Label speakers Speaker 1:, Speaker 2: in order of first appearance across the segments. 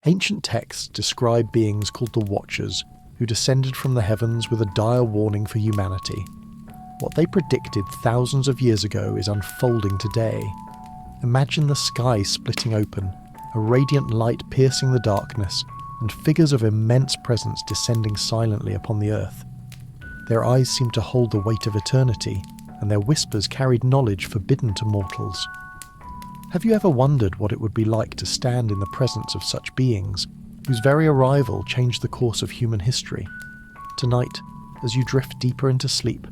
Speaker 1: Ancient texts describe beings called the Watchers, who descended from the heavens with a dire warning for humanity. What they predicted thousands of years ago is unfolding today. Imagine the sky splitting open, a radiant light piercing the darkness, and figures of immense presence descending silently upon the earth. Their eyes seemed to hold the weight of eternity, and their whispers carried knowledge forbidden to mortals. Have you ever wondered what it would be like to stand in the presence of such beings, whose very arrival changed the course of human history? Tonight, as you drift deeper into sleep,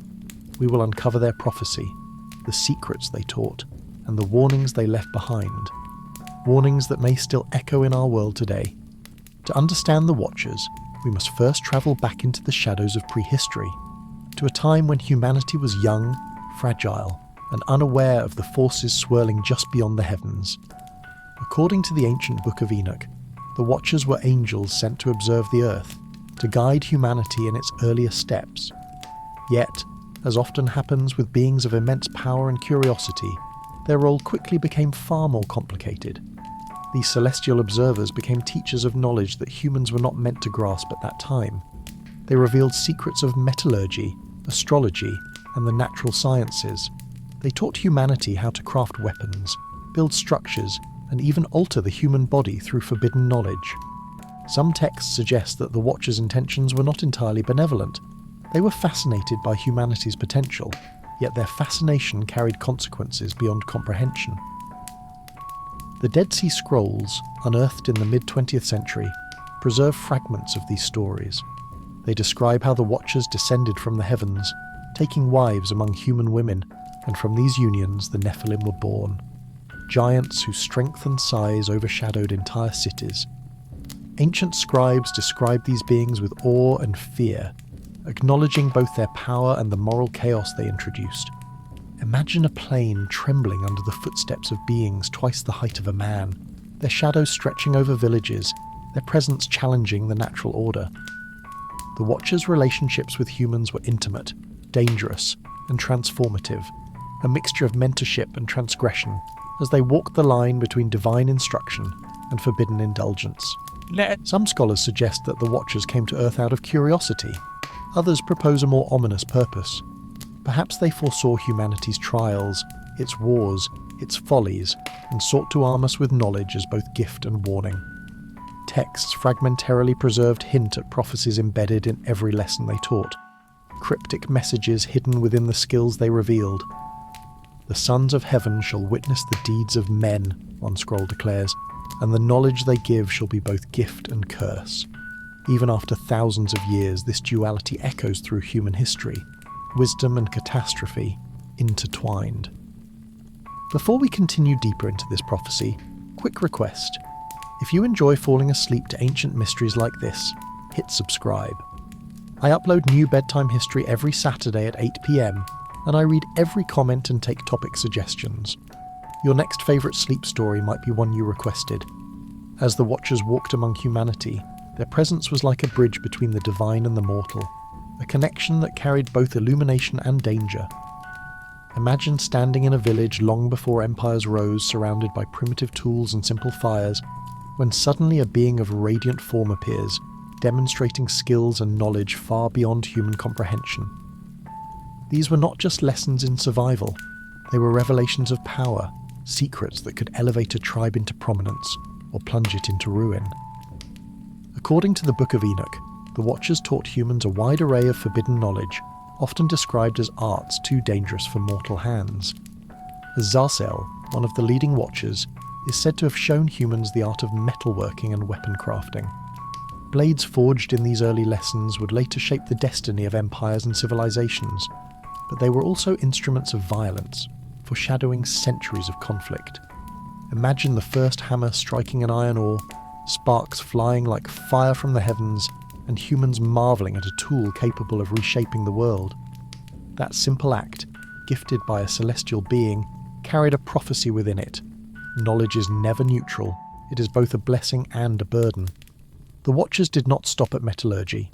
Speaker 1: we will uncover their prophecy, the secrets they taught, and the warnings they left behind. Warnings that may still echo in our world today. To understand the Watchers, we must first travel back into the shadows of prehistory, to a time when humanity was young, fragile, and unaware of the forces swirling just beyond the heavens. According to the ancient Book of Enoch, the Watchers were angels sent to observe the earth, to guide humanity in its earlier steps. Yet, as often happens with beings of immense power and curiosity, their role quickly became far more complicated. These celestial observers became teachers of knowledge that humans were not meant to grasp at that time. They revealed secrets of metallurgy, astrology, and the natural sciences. They taught humanity how to craft weapons, build structures, and even alter the human body through forbidden knowledge. Some texts suggest that the Watchers' intentions were not entirely benevolent. They were fascinated by humanity's potential, yet their fascination carried consequences beyond comprehension. The Dead Sea Scrolls, unearthed in the mid-20th century, preserve fragments of these stories. They describe how the Watchers descended from the heavens, taking wives among human women, and from these unions the Nephilim were born. Giants whose strength and size overshadowed entire cities. Ancient scribes described these beings with awe and fear, acknowledging both their power and the moral chaos they introduced. Imagine a plain trembling under the footsteps of beings twice the height of a man, their shadows stretching over villages, their presence challenging the natural order. The Watchers' relationships with humans were intimate, dangerous, and transformative, a mixture of mentorship and transgression, as they walked the line between divine instruction and forbidden indulgence. Some scholars suggest that the Watchers came to Earth out of curiosity. Others propose a more ominous purpose. Perhaps they foresaw humanity's trials, its wars, its follies, and sought to arm us with knowledge as both gift and warning. Texts fragmentarily preserved hint at prophecies embedded in every lesson they taught, cryptic messages hidden within the skills they revealed. "The sons of heaven shall witness the deeds of men," one scroll declares, "and the knowledge they give shall be both gift and curse." Even after thousands of years, this duality echoes through human history, wisdom and catastrophe intertwined. Before we continue deeper into this prophecy, quick request. If you enjoy falling asleep to ancient mysteries like this, hit subscribe. I upload new bedtime history every Saturday at 8 p.m, and I read every comment and take topic suggestions. Your next favourite sleep story might be one you requested. As the Watchers walked among humanity, their presence was like a bridge between the divine and the mortal, a connection that carried both illumination and danger. Imagine standing in a village long before empires rose, surrounded by primitive tools and simple fires, when suddenly a being of radiant form appears, demonstrating skills and knowledge far beyond human comprehension. These were not just lessons in survival, they were revelations of power, secrets that could elevate a tribe into prominence or plunge it into ruin. According to the Book of Enoch, the Watchers taught humans a wide array of forbidden knowledge, often described as arts too dangerous for mortal hands. Azazel, one of the leading Watchers, is said to have shown humans the art of metalworking and weapon crafting. Blades forged in these early lessons would later shape the destiny of empires and civilizations, but they were also instruments of violence, foreshadowing centuries of conflict. Imagine the first hammer striking an iron ore, sparks flying like fire from the heavens, and humans marvelling at a tool capable of reshaping the world. That simple act, gifted by a celestial being, carried a prophecy within it. Knowledge is never neutral, it is both a blessing and a burden. The Watchers did not stop at metallurgy.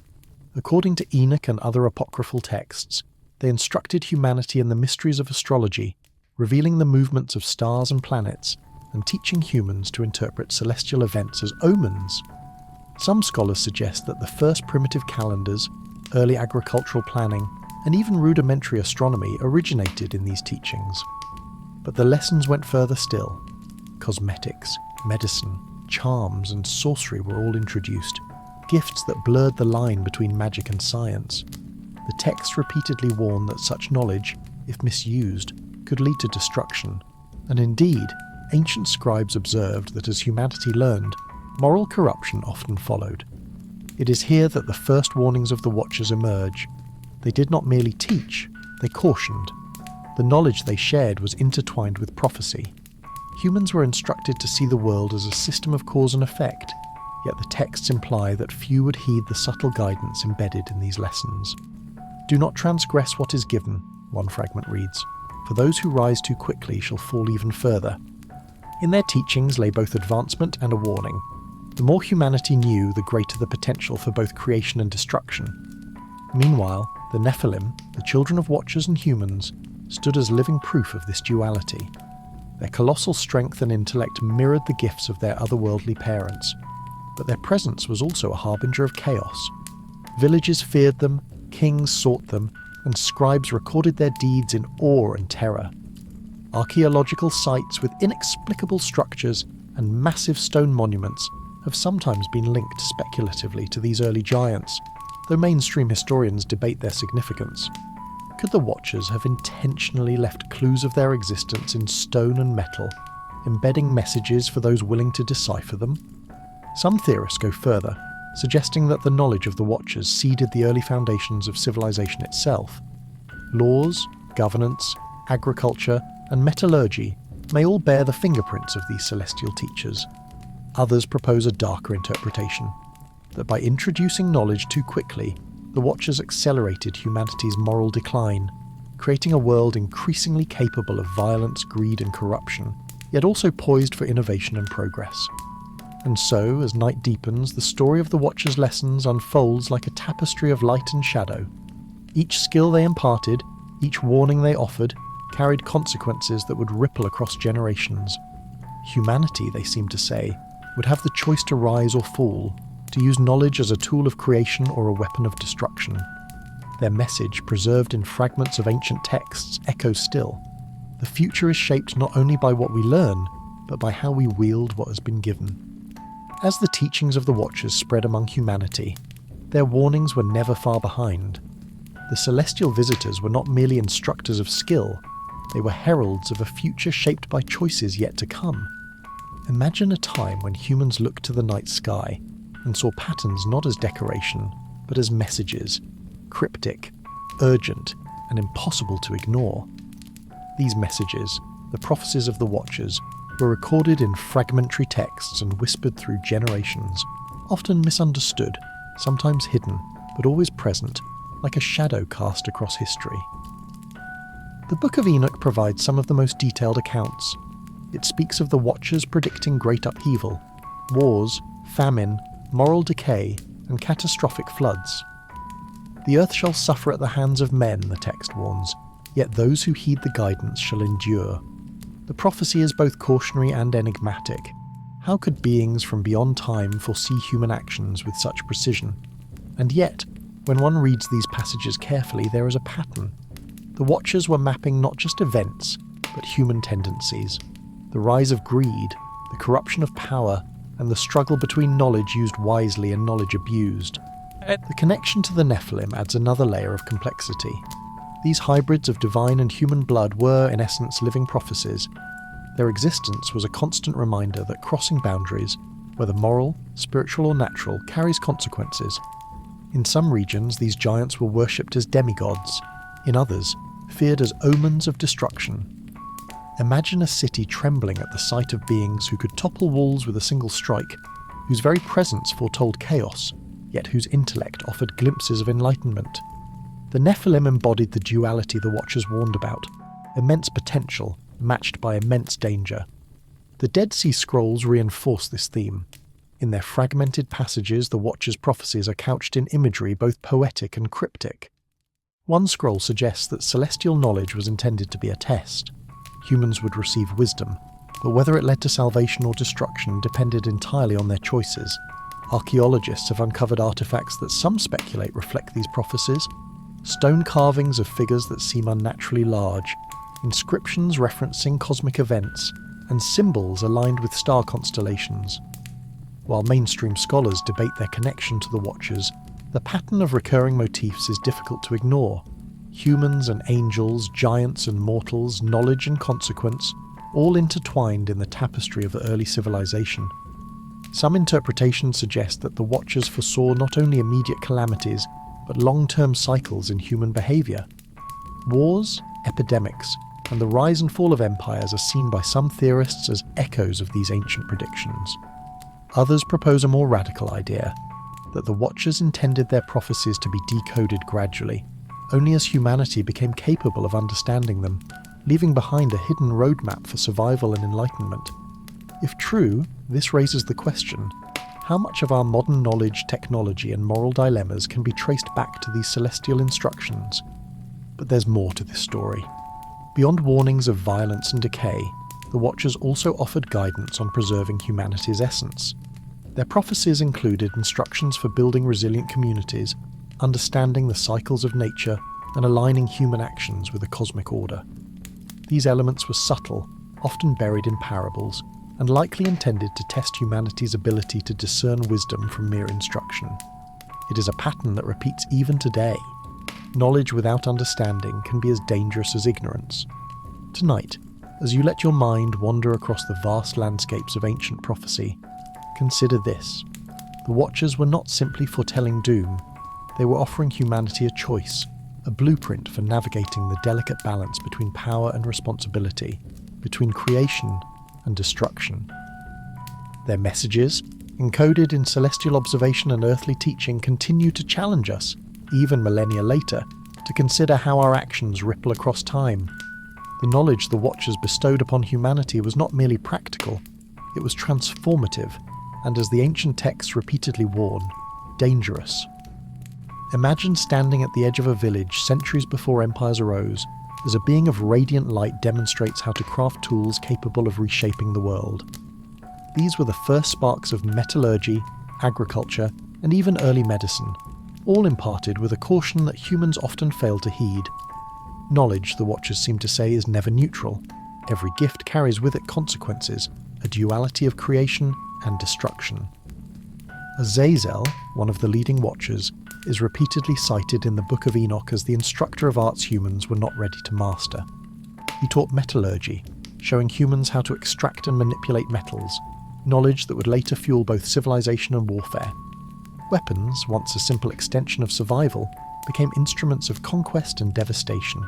Speaker 1: According to Enoch and other apocryphal texts, they instructed humanity in the mysteries of astrology, revealing the movements of stars and planets, and teaching humans to interpret celestial events as omens. Some scholars suggest that the first primitive calendars, early agricultural planning, and even rudimentary astronomy originated in these teachings. But the lessons went further still. Cosmetics, medicine, charms, and sorcery were all introduced, gifts that blurred the line between magic and science. The texts repeatedly warn that such knowledge, if misused, could lead to destruction. And indeed, ancient scribes observed that as humanity learned, moral corruption often followed. It is here that the first warnings of the Watchers emerge. They did not merely teach, they cautioned. The knowledge they shared was intertwined with prophecy. Humans were instructed to see the world as a system of cause and effect, yet the texts imply that few would heed the subtle guidance embedded in these lessons. "Do not transgress what is given," one fragment reads, "for those who rise too quickly shall fall even further." In their teachings lay both advancement and a warning. The more humanity knew, the greater the potential for both creation and destruction. Meanwhile, the Nephilim, the children of Watchers and humans, stood as living proof of this duality. Their colossal strength and intellect mirrored the gifts of their otherworldly parents, but their presence was also a harbinger of chaos. Villages feared them, kings sought them, and scribes recorded their deeds in awe and terror. Archaeological sites with inexplicable structures and massive stone monuments have sometimes been linked speculatively to these early giants, though mainstream historians debate their significance. Could the Watchers have intentionally left clues of their existence in stone and metal, embedding messages for those willing to decipher them? Some theorists go further, suggesting that the knowledge of the Watchers seeded the early foundations of civilization itself. Laws, governance, agriculture, and metallurgy may all bear the fingerprints of these celestial teachers. Others propose a darker interpretation, that by introducing knowledge too quickly, the Watchers accelerated humanity's moral decline, creating a world increasingly capable of violence, greed, and corruption, yet also poised for innovation and progress. And so, as night deepens, the story of the Watchers' lessons unfolds like a tapestry of light and shadow. Each skill they imparted, each warning they offered, carried consequences that would ripple across generations. Humanity, they seem to say, would have the choice to rise or fall, to use knowledge as a tool of creation or a weapon of destruction. Their message, preserved in fragments of ancient texts, echoes still. The future is shaped not only by what we learn, but by how we wield what has been given. As the teachings of the Watchers spread among humanity, their warnings were never far behind. The celestial visitors were not merely instructors of skill, they were heralds of a future shaped by choices yet to come. Imagine a time when humans looked to the night sky and saw patterns not as decoration, but as messages, cryptic, urgent, and impossible to ignore. These messages, the prophecies of the Watchers, were recorded in fragmentary texts and whispered through generations, often misunderstood, sometimes hidden, but always present, like a shadow cast across history. The Book of Enoch provides some of the most detailed accounts. It speaks of the Watchers predicting great upheaval, wars, famine, moral decay, and catastrophic floods. The earth shall suffer at the hands of men, the text warns, yet those who heed the guidance shall endure. The prophecy is both cautionary and enigmatic. How could beings from beyond time foresee human actions with such precision? And yet, when one reads these passages carefully, there is a pattern. The Watchers were mapping not just events, but human tendencies. The rise of greed, the corruption of power, and the struggle between knowledge used wisely and knowledge abused. The connection to the Nephilim adds another layer of complexity. These hybrids of divine and human blood were, in essence, living prophecies. Their existence was a constant reminder that crossing boundaries, whether moral, spiritual or natural, carries consequences. In some regions, these giants were worshipped as demigods. In others, feared as omens of destruction. Imagine a city trembling at the sight of beings who could topple walls with a single strike, whose very presence foretold chaos, yet whose intellect offered glimpses of enlightenment. The Nephilim embodied the duality the Watchers warned about, immense potential, matched by immense danger. The Dead Sea Scrolls reinforce this theme. In their fragmented passages, the Watchers' prophecies are couched in imagery both poetic and cryptic. One scroll suggests that celestial knowledge was intended to be a test. Humans would receive wisdom, but whether it led to salvation or destruction depended entirely on their choices. Archaeologists have uncovered artifacts that some speculate reflect these prophecies: stone carvings of figures that seem unnaturally large, inscriptions referencing cosmic events, and symbols aligned with star constellations. While mainstream scholars debate their connection to the Watchers, the pattern of recurring motifs is difficult to ignore. Humans and angels, giants and mortals, knowledge and consequence, all intertwined in the tapestry of early civilization. Some interpretations suggest that the Watchers foresaw not only immediate calamities, but long-term cycles in human behaviour. Wars, epidemics, and the rise and fall of empires are seen by some theorists as echoes of these ancient predictions. Others propose a more radical idea, that the Watchers intended their prophecies to be decoded gradually, only as humanity became capable of understanding them, leaving behind a hidden roadmap for survival and enlightenment. If true, this raises the question: how much of our modern knowledge, technology, and moral dilemmas can be traced back to these celestial instructions? But there's more to this story. Beyond warnings of violence and decay, the Watchers also offered guidance on preserving humanity's essence. Their prophecies included instructions for building resilient communities, understanding the cycles of nature, and aligning human actions with a cosmic order. These elements were subtle, often buried in parables, and likely intended to test humanity's ability to discern wisdom from mere instruction. It is a pattern that repeats even today. Knowledge without understanding can be as dangerous as ignorance. Tonight, as you let your mind wander across the vast landscapes of ancient prophecy, consider this. The Watchers were not simply foretelling doom, they were offering humanity a choice, a blueprint for navigating the delicate balance between power and responsibility, between creation and destruction. Their messages, encoded in celestial observation and earthly teaching, continue to challenge us, even millennia later, to consider how our actions ripple across time. The knowledge the Watchers bestowed upon humanity was not merely practical, it was transformative, and as the ancient texts repeatedly warn, dangerous. Imagine standing at the edge of a village centuries before empires arose, as a being of radiant light demonstrates how to craft tools capable of reshaping the world. These were the first sparks of metallurgy, agriculture, and even early medicine, all imparted with a caution that humans often fail to heed. Knowledge, the Watchers seem to say, is never neutral. Every gift carries with it consequences, a duality of creation and destruction. Azazel, one of the leading Watchers, is repeatedly cited in the Book of Enoch as the instructor of arts humans were not ready to master. He taught metallurgy, showing humans how to extract and manipulate metals, knowledge that would later fuel both civilization and warfare. Weapons, once a simple extension of survival, became instruments of conquest and devastation.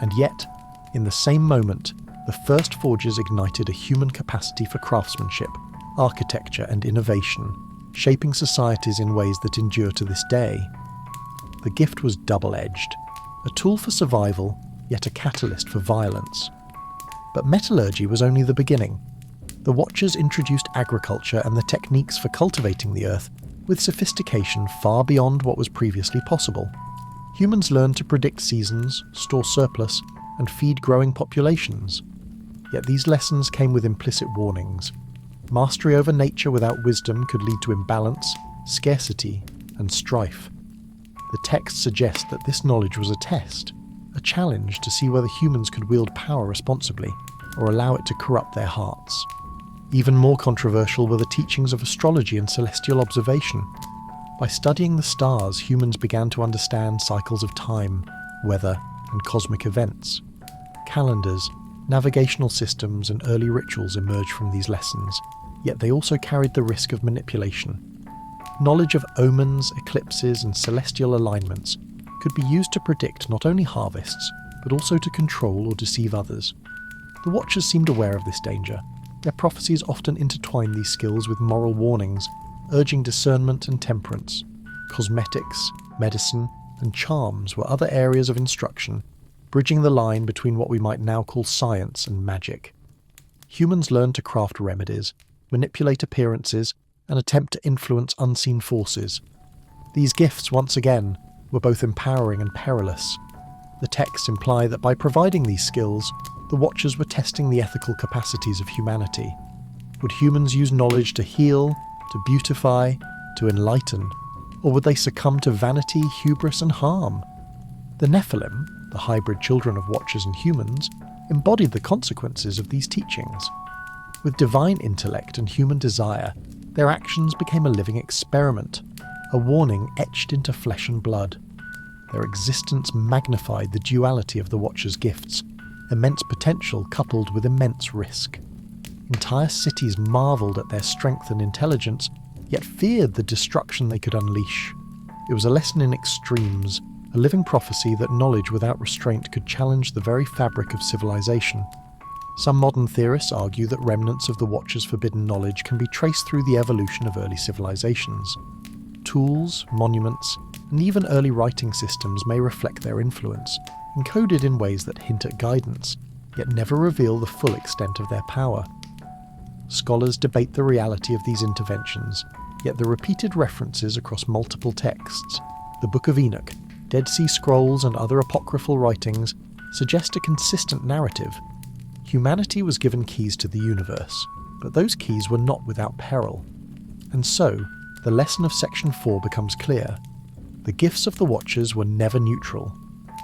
Speaker 1: And yet, in the same moment, the first forges ignited a human capacity for craftsmanship, architecture, and innovation, shaping societies in ways that endure to this day. The gift was double-edged, a tool for survival, yet a catalyst for violence. But metallurgy was only the beginning. The Watchers introduced agriculture and the techniques for cultivating the earth with sophistication far beyond what was previously possible. Humans learned to predict seasons, store surplus, and feed growing populations. Yet these lessons came with implicit warnings. Mastery over nature without wisdom could lead to imbalance, scarcity, and strife. The text suggests that this knowledge was a test, a challenge to see whether humans could wield power responsibly, or allow it to corrupt their hearts. Even more controversial were the teachings of astrology and celestial observation. By studying the stars, humans began to understand cycles of time, weather, and cosmic events. Calendars, navigational systems, and early rituals emerged from these lessons, yet they also carried the risk of manipulation. Knowledge of omens, eclipses, and celestial alignments could be used to predict not only harvests, but also to control or deceive others. The Watchers seemed aware of this danger. Their prophecies often intertwined these skills with moral warnings, urging discernment and temperance. Cosmetics, medicine, and charms were other areas of instruction, bridging the line between what we might now call science and magic. Humans learned to craft remedies, manipulate appearances, and attempt to influence unseen forces. These gifts, once again, were both empowering and perilous. The texts imply that by providing these skills, the Watchers were testing the ethical capacities of humanity. Would humans use knowledge to heal, to beautify, to enlighten, or would they succumb to vanity, hubris, and harm? The Nephilim, the hybrid children of Watchers and humans, embodied the consequences of these teachings. With divine intellect and human desire, their actions became a living experiment, a warning etched into flesh and blood. Their existence magnified the duality of the Watchers' gifts, immense potential coupled with immense risk. Entire cities marvelled at their strength and intelligence, yet feared the destruction they could unleash. It was a lesson in extremes, a living prophecy that knowledge without restraint could challenge the very fabric of civilization. Some modern theorists argue that remnants of the Watchers' forbidden knowledge can be traced through the evolution of early civilizations. Tools, monuments, and even early writing systems may reflect their influence, encoded in ways that hint at guidance, yet never reveal the full extent of their power. Scholars debate the reality of these interventions, yet the repeated references across multiple texts, the Book of Enoch, Dead Sea Scrolls, and other apocryphal writings suggest a consistent narrative. Humanity was given keys to the universe, but those keys were not without peril. And so, the lesson of Section 4 becomes clear. The gifts of the Watchers were never neutral.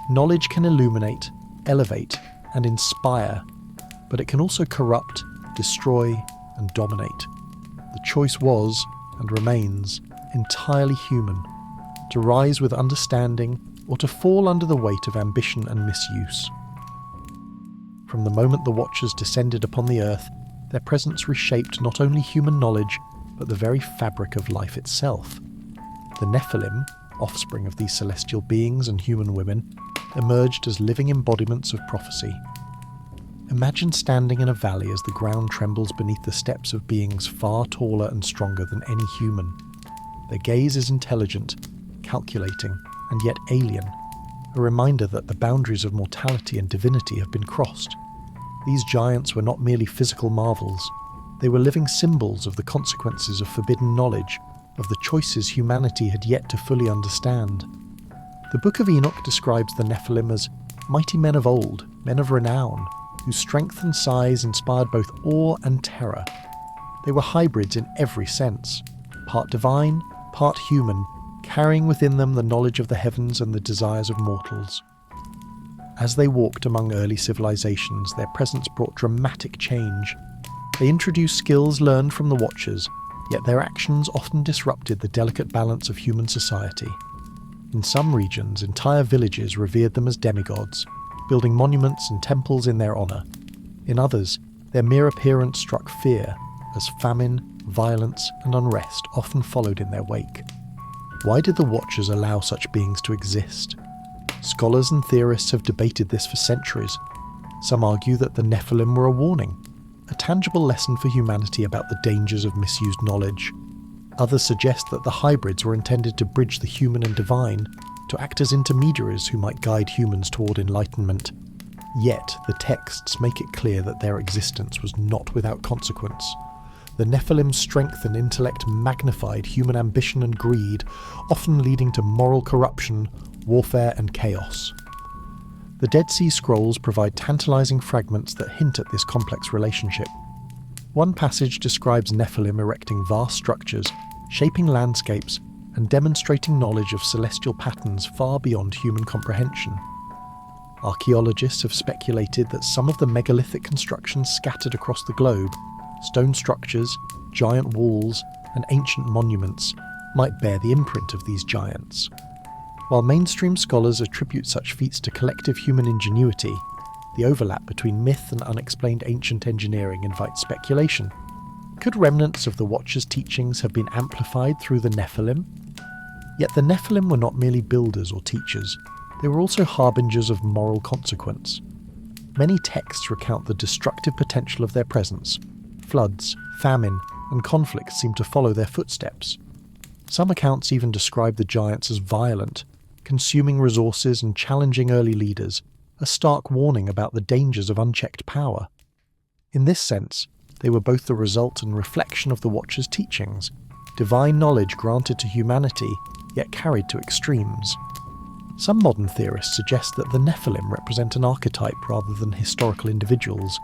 Speaker 1: Knowledge can illuminate, elevate, and inspire, but it can also corrupt, destroy, and dominate. The choice was, and remains, entirely human, to rise with understanding or to fall under the weight of ambition and misuse. From the moment the Watchers descended upon the earth, their presence reshaped not only human knowledge, but the very fabric of life itself. The Nephilim, offspring of these celestial beings and human women, emerged as living embodiments of prophecy. Imagine standing in a valley as the ground trembles beneath the steps of beings far taller and stronger than any human. Their gaze is intelligent, calculating, and yet alien, a reminder that the boundaries of mortality and divinity have been crossed. These giants were not merely physical marvels, they were living symbols of the consequences of forbidden knowledge, of the choices humanity had yet to fully understand. The Book of Enoch describes the Nephilim as mighty men of old, men of renown, whose strength and size inspired both awe and terror. They were hybrids in every sense, part divine, part human, carrying within them the knowledge of the heavens and the desires of mortals. As they walked among early civilizations, their presence brought dramatic change. They introduced skills learned from the Watchers, yet their actions often disrupted the delicate balance of human society. In some regions, entire villages revered them as demigods, building monuments and temples in their honour. In others, their mere appearance struck fear, as famine, violence, and unrest often followed in their wake. Why did the Watchers allow such beings to exist? Scholars and theorists have debated this for centuries. Some argue that the Nephilim were a warning, a tangible lesson for humanity about the dangers of misused knowledge. Others suggest that the hybrids were intended to bridge the human and divine, to act as intermediaries who might guide humans toward enlightenment. Yet, the texts make it clear that their existence was not without consequence. The Nephilim's strength and intellect magnified human ambition and greed, often leading to moral corruption, warfare, and chaos. The Dead Sea Scrolls provide tantalizing fragments that hint at this complex relationship. One passage describes Nephilim erecting vast structures, shaping landscapes, and demonstrating knowledge of celestial patterns far beyond human comprehension. Archaeologists have speculated that some of the megalithic constructions scattered across the globe, stone structures, giant walls, and ancient monuments, might bear the imprint of these giants. While mainstream scholars attribute such feats to collective human ingenuity, the overlap between myth and unexplained ancient engineering invites speculation. Could remnants of the Watchers' teachings have been amplified through the Nephilim? Yet the Nephilim were not merely builders or teachers, they were also harbingers of moral consequence. Many texts recount the destructive potential of their presence. Floods, famine, and conflict seem to follow their footsteps. Some accounts even describe the giants as violent, consuming resources and challenging early leaders, a stark warning about the dangers of unchecked power. In this sense, they were both the result and reflection of the Watchers' teachings, divine knowledge granted to humanity, yet carried to extremes. Some modern theorists suggest that the Nephilim represent an archetype rather than historical individuals,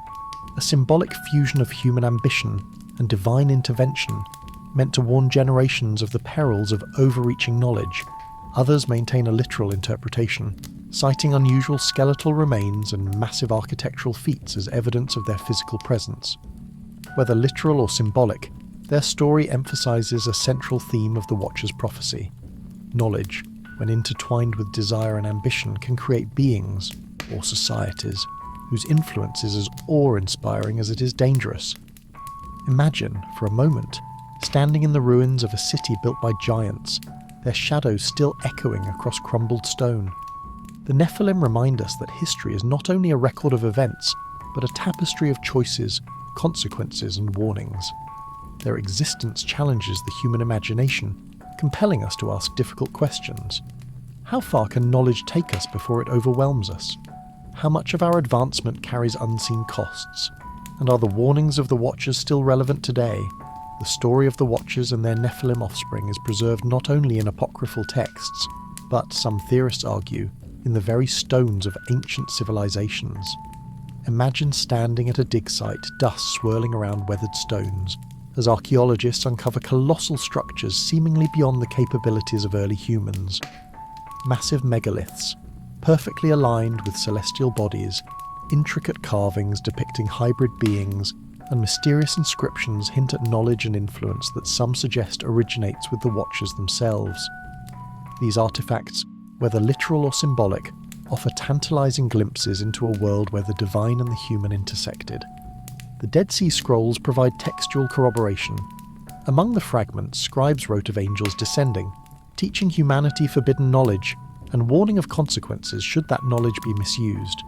Speaker 1: a symbolic fusion of human ambition and divine intervention meant to warn generations of the perils of overreaching knowledge. Others maintain a literal interpretation, citing unusual skeletal remains and massive architectural feats as evidence of their physical presence. Whether literal or symbolic, their story emphasizes a central theme of the Watcher's prophecy. Knowledge, when intertwined with desire and ambition, can create beings, or societies, whose influence is as awe-inspiring as it is dangerous. Imagine, for a moment, standing in the ruins of a city built by giants, their shadows still echoing across crumbled stone. The Nephilim remind us that history is not only a record of events, but a tapestry of choices, consequences, and warnings. Their existence challenges the human imagination, compelling us to ask difficult questions. How far can knowledge take us before it overwhelms us? How much of our advancement carries unseen costs? And are the warnings of the Watchers still relevant today? The story of the Watchers and their Nephilim offspring is preserved not only in apocryphal texts, but, some theorists argue, in the very stones of ancient civilizations. Imagine standing at a dig site, dust swirling around weathered stones, as archaeologists uncover colossal structures seemingly beyond the capabilities of early humans. Massive megaliths, perfectly aligned with celestial bodies, intricate carvings depicting hybrid beings, and mysterious inscriptions hint at knowledge and influence that some suggest originates with the Watchers themselves. These artifacts, whether literal or symbolic, offer tantalizing glimpses into a world where the divine and the human intersected. The Dead Sea Scrolls provide textual corroboration. Among the fragments, scribes wrote of angels descending, teaching humanity forbidden knowledge, and warning of consequences should that knowledge be misused.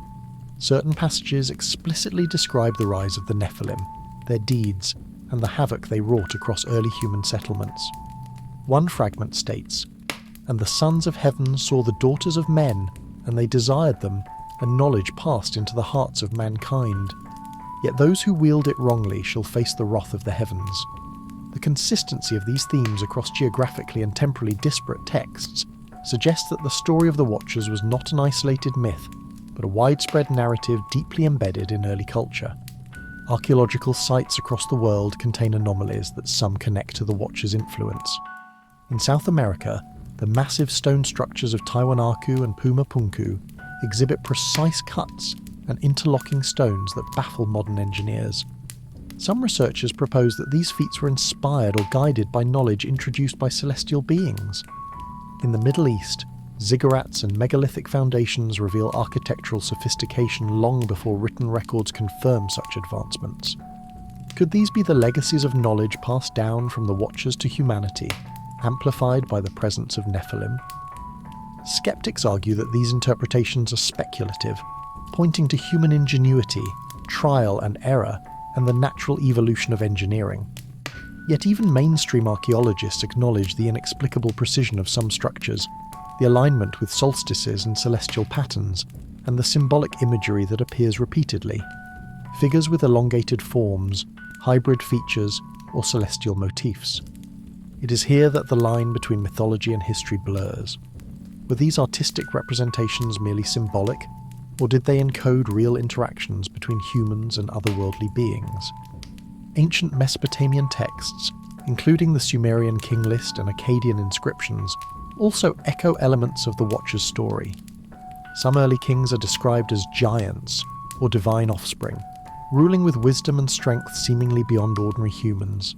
Speaker 1: Certain passages explicitly describe the rise of the Nephilim, their deeds, and the havoc they wrought across early human settlements. One fragment states, "And the sons of heaven saw the daughters of men, and they desired them, and knowledge passed into the hearts of mankind. Yet those who wield it wrongly shall face the wrath of the heavens." The consistency of these themes across geographically and temporally disparate texts suggests that the story of the Watchers was not an isolated myth, but a widespread narrative deeply embedded in early culture. Archaeological sites across the world contain anomalies that some connect to the Watchers' influence. In South America, the massive stone structures of Tiwanaku and Pumapunku exhibit precise cuts and interlocking stones that baffle modern engineers. Some researchers propose that these feats were inspired or guided by knowledge introduced by celestial beings. In the Middle East, ziggurats and megalithic foundations reveal architectural sophistication long before written records confirm such advancements. Could these be the legacies of knowledge passed down from the Watchers to humanity, amplified by the presence of Nephilim? Skeptics argue that these interpretations are speculative, pointing to human ingenuity, trial and error, and the natural evolution of engineering. Yet even mainstream archaeologists acknowledge the inexplicable precision of some structures, the alignment with solstices and celestial patterns, and the symbolic imagery that appears repeatedly. Figures with elongated forms, hybrid features, or celestial motifs. It is here that the line between mythology and history blurs. Were these artistic representations merely symbolic, or did they encode real interactions between humans and otherworldly beings? Ancient Mesopotamian texts, including the Sumerian king list and Akkadian inscriptions, also echo elements of the Watcher's story. Some early kings are described as giants, or divine offspring, ruling with wisdom and strength seemingly beyond ordinary humans.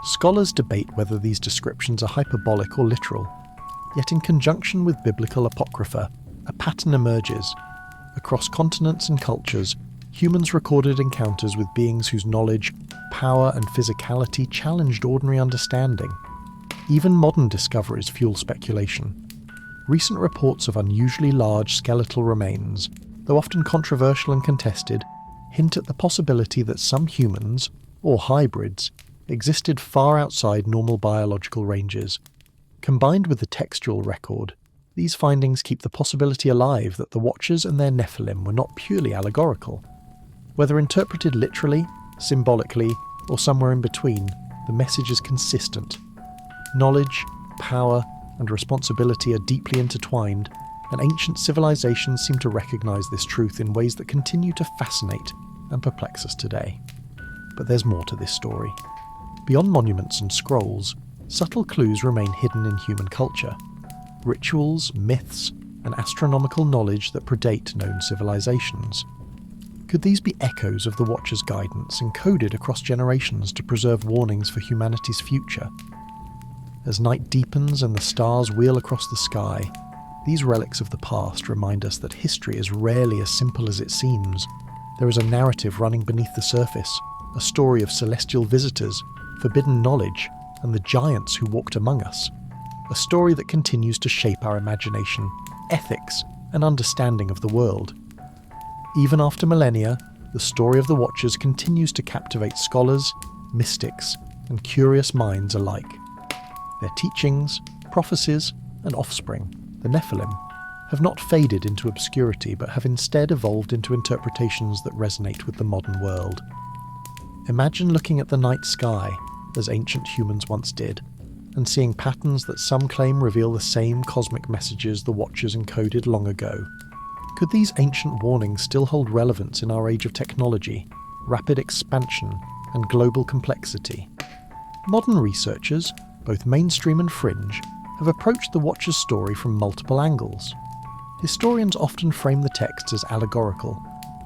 Speaker 1: Scholars debate whether these descriptions are hyperbolic or literal, yet in conjunction with biblical apocrypha, a pattern emerges. Across continents and cultures, humans recorded encounters with beings whose knowledge, power, and physicality challenged ordinary understanding. Even modern discoveries fuel speculation. Recent reports of unusually large skeletal remains, though often controversial and contested, hint at the possibility that some humans, or hybrids, existed far outside normal biological ranges. Combined with the textual record, these findings keep the possibility alive that the Watchers and their Nephilim were not purely allegorical. Whether interpreted literally, symbolically, or somewhere in between, the message is consistent. Knowledge, power, and responsibility are deeply intertwined, and ancient civilizations seem to recognize this truth in ways that continue to fascinate and perplex us today. But there's more to this story. Beyond monuments and scrolls, subtle clues remain hidden in human culture. Rituals, myths, and astronomical knowledge that predate known civilizations. Could these be echoes of the Watcher's guidance encoded across generations to preserve warnings for humanity's future? As night deepens and the stars wheel across the sky, these relics of the past remind us that history is rarely as simple as it seems. There is a narrative running beneath the surface, a story of celestial visitors, forbidden knowledge, and the giants who walked among us. A story that continues to shape our imagination, ethics, and understanding of the world. Even after millennia, the story of the Watchers continues to captivate scholars, mystics, and curious minds alike. Their teachings, prophecies, and offspring, the Nephilim, have not faded into obscurity but have instead evolved into interpretations that resonate with the modern world. Imagine looking at the night sky, as ancient humans once did, and seeing patterns that some claim reveal the same cosmic messages the Watchers encoded long ago. Could these ancient warnings still hold relevance in our age of technology, rapid expansion, and global complexity? Modern researchers, both mainstream and fringe, have approached the Watcher's story from multiple angles. Historians often frame the texts as allegorical,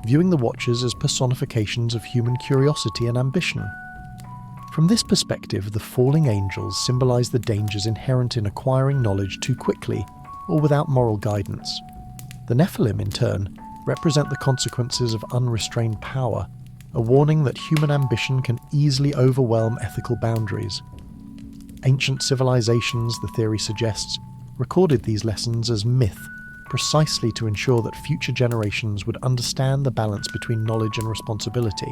Speaker 1: viewing the Watchers as personifications of human curiosity and ambition. From this perspective, the falling angels symbolize the dangers inherent in acquiring knowledge too quickly or without moral guidance. The Nephilim, in turn, represent the consequences of unrestrained power, a warning that human ambition can easily overwhelm ethical boundaries. Ancient civilizations, the theory suggests, recorded these lessons as myth, precisely to ensure that future generations would understand the balance between knowledge and responsibility.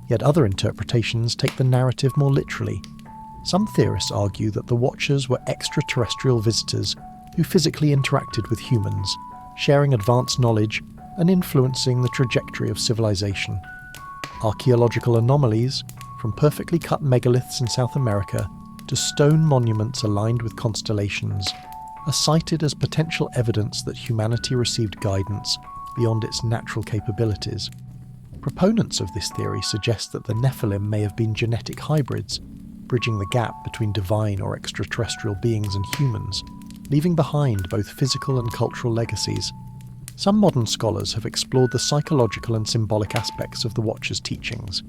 Speaker 1: Yet other interpretations take the narrative more literally. Some theorists argue that the Watchers were extraterrestrial visitors who physically interacted with humans, sharing advanced knowledge and influencing the trajectory of civilization. Archaeological anomalies, from perfectly cut megaliths in South America to stone monuments aligned with constellations, are cited as potential evidence that humanity received guidance beyond its natural capabilities. Proponents of this theory suggest that the Nephilim may have been genetic hybrids, bridging the gap between divine or extraterrestrial beings and humans, leaving behind both physical and cultural legacies. Some modern scholars have explored the psychological and symbolic aspects of the Watcher's teachings.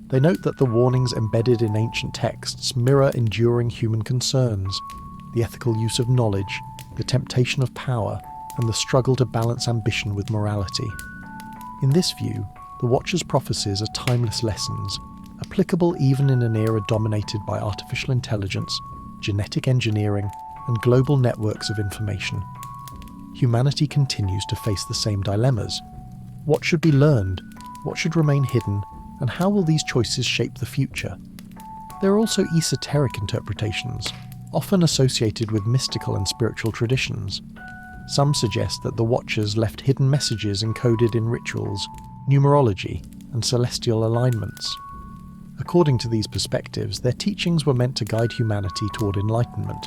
Speaker 1: They note that the warnings embedded in ancient texts mirror enduring human concerns: the ethical use of knowledge, the temptation of power, and the struggle to balance ambition with morality. In this view, the Watcher's prophecies are timeless lessons, applicable even in an era dominated by artificial intelligence, genetic engineering, and global networks of information. Humanity continues to face the same dilemmas. What should be learned? What should remain hidden? And how will these choices shape the future? There are also esoteric interpretations, often associated with mystical and spiritual traditions. Some suggest that the Watchers left hidden messages encoded in rituals, numerology, and celestial alignments. According to these perspectives, their teachings were meant to guide humanity toward enlightenment,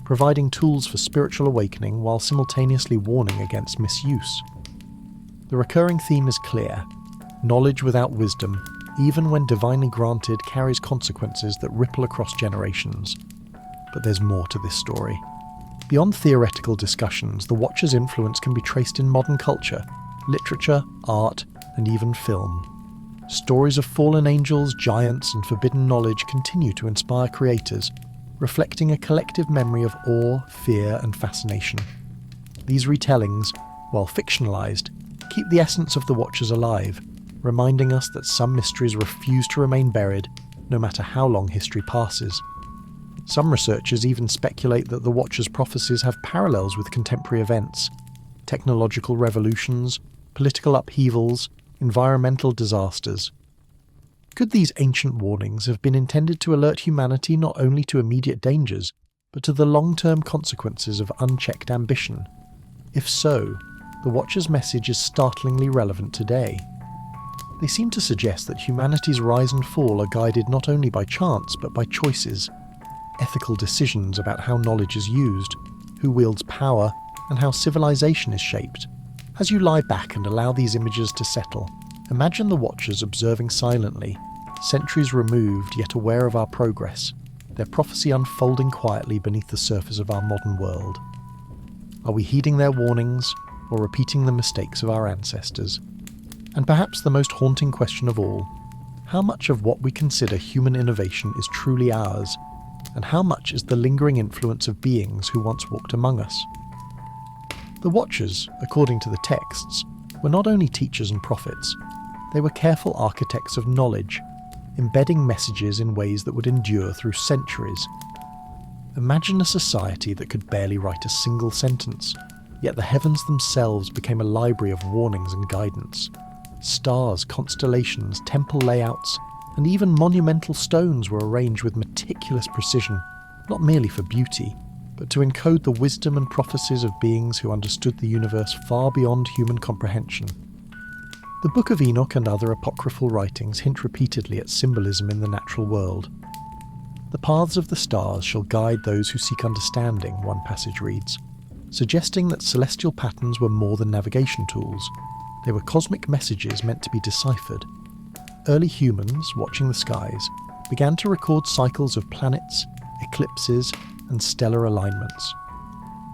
Speaker 1: providing tools for spiritual awakening while simultaneously warning against misuse. The recurring theme is clear: knowledge without wisdom, even when divinely granted, carries consequences that ripple across generations. But there's more to this story. Beyond theoretical discussions, the Watcher's influence can be traced in modern culture, literature, art, and even film. Stories of fallen angels, giants, and forbidden knowledge continue to inspire creators, reflecting a collective memory of awe, fear, and fascination. These retellings, while fictionalized, keep the essence of the Watchers alive, reminding us that some mysteries refuse to remain buried, no matter how long history passes. Some researchers even speculate that the Watcher's prophecies have parallels with contemporary events: technological revolutions, political upheavals, environmental disasters. Could these ancient warnings have been intended to alert humanity not only to immediate dangers, but to the long-term consequences of unchecked ambition? If so, the Watcher's message is startlingly relevant today. They seem to suggest that humanity's rise and fall are guided not only by chance but by choices, ethical decisions about how knowledge is used, who wields power, and how civilization is shaped. As you lie back and allow these images to settle, imagine the watchers observing silently, centuries removed yet aware of our progress, their prophecy unfolding quietly beneath the surface of our modern world. Are we heeding their warnings, or repeating the mistakes of our ancestors? And perhaps the most haunting question of all, how much of what we consider human innovation is truly ours, and how much is the lingering influence of beings who once walked among us? The Watchers, according to the texts, were not only teachers and prophets, they were careful architects of knowledge, embedding messages in ways that would endure through centuries. Imagine a society that could barely write a single sentence, yet the heavens themselves became a library of warnings and guidance. Stars, constellations, temple layouts, and even monumental stones were arranged with meticulous precision, not merely for beauty, but to encode the wisdom and prophecies of beings who understood the universe far beyond human comprehension. The Book of Enoch and other apocryphal writings hint repeatedly at symbolism in the natural world. The paths of the stars shall guide those who seek understanding, one passage reads, suggesting that celestial patterns were more than navigation tools. They were cosmic messages meant to be deciphered. Early humans, watching the skies, began to record cycles of planets, eclipses, and stellar alignments.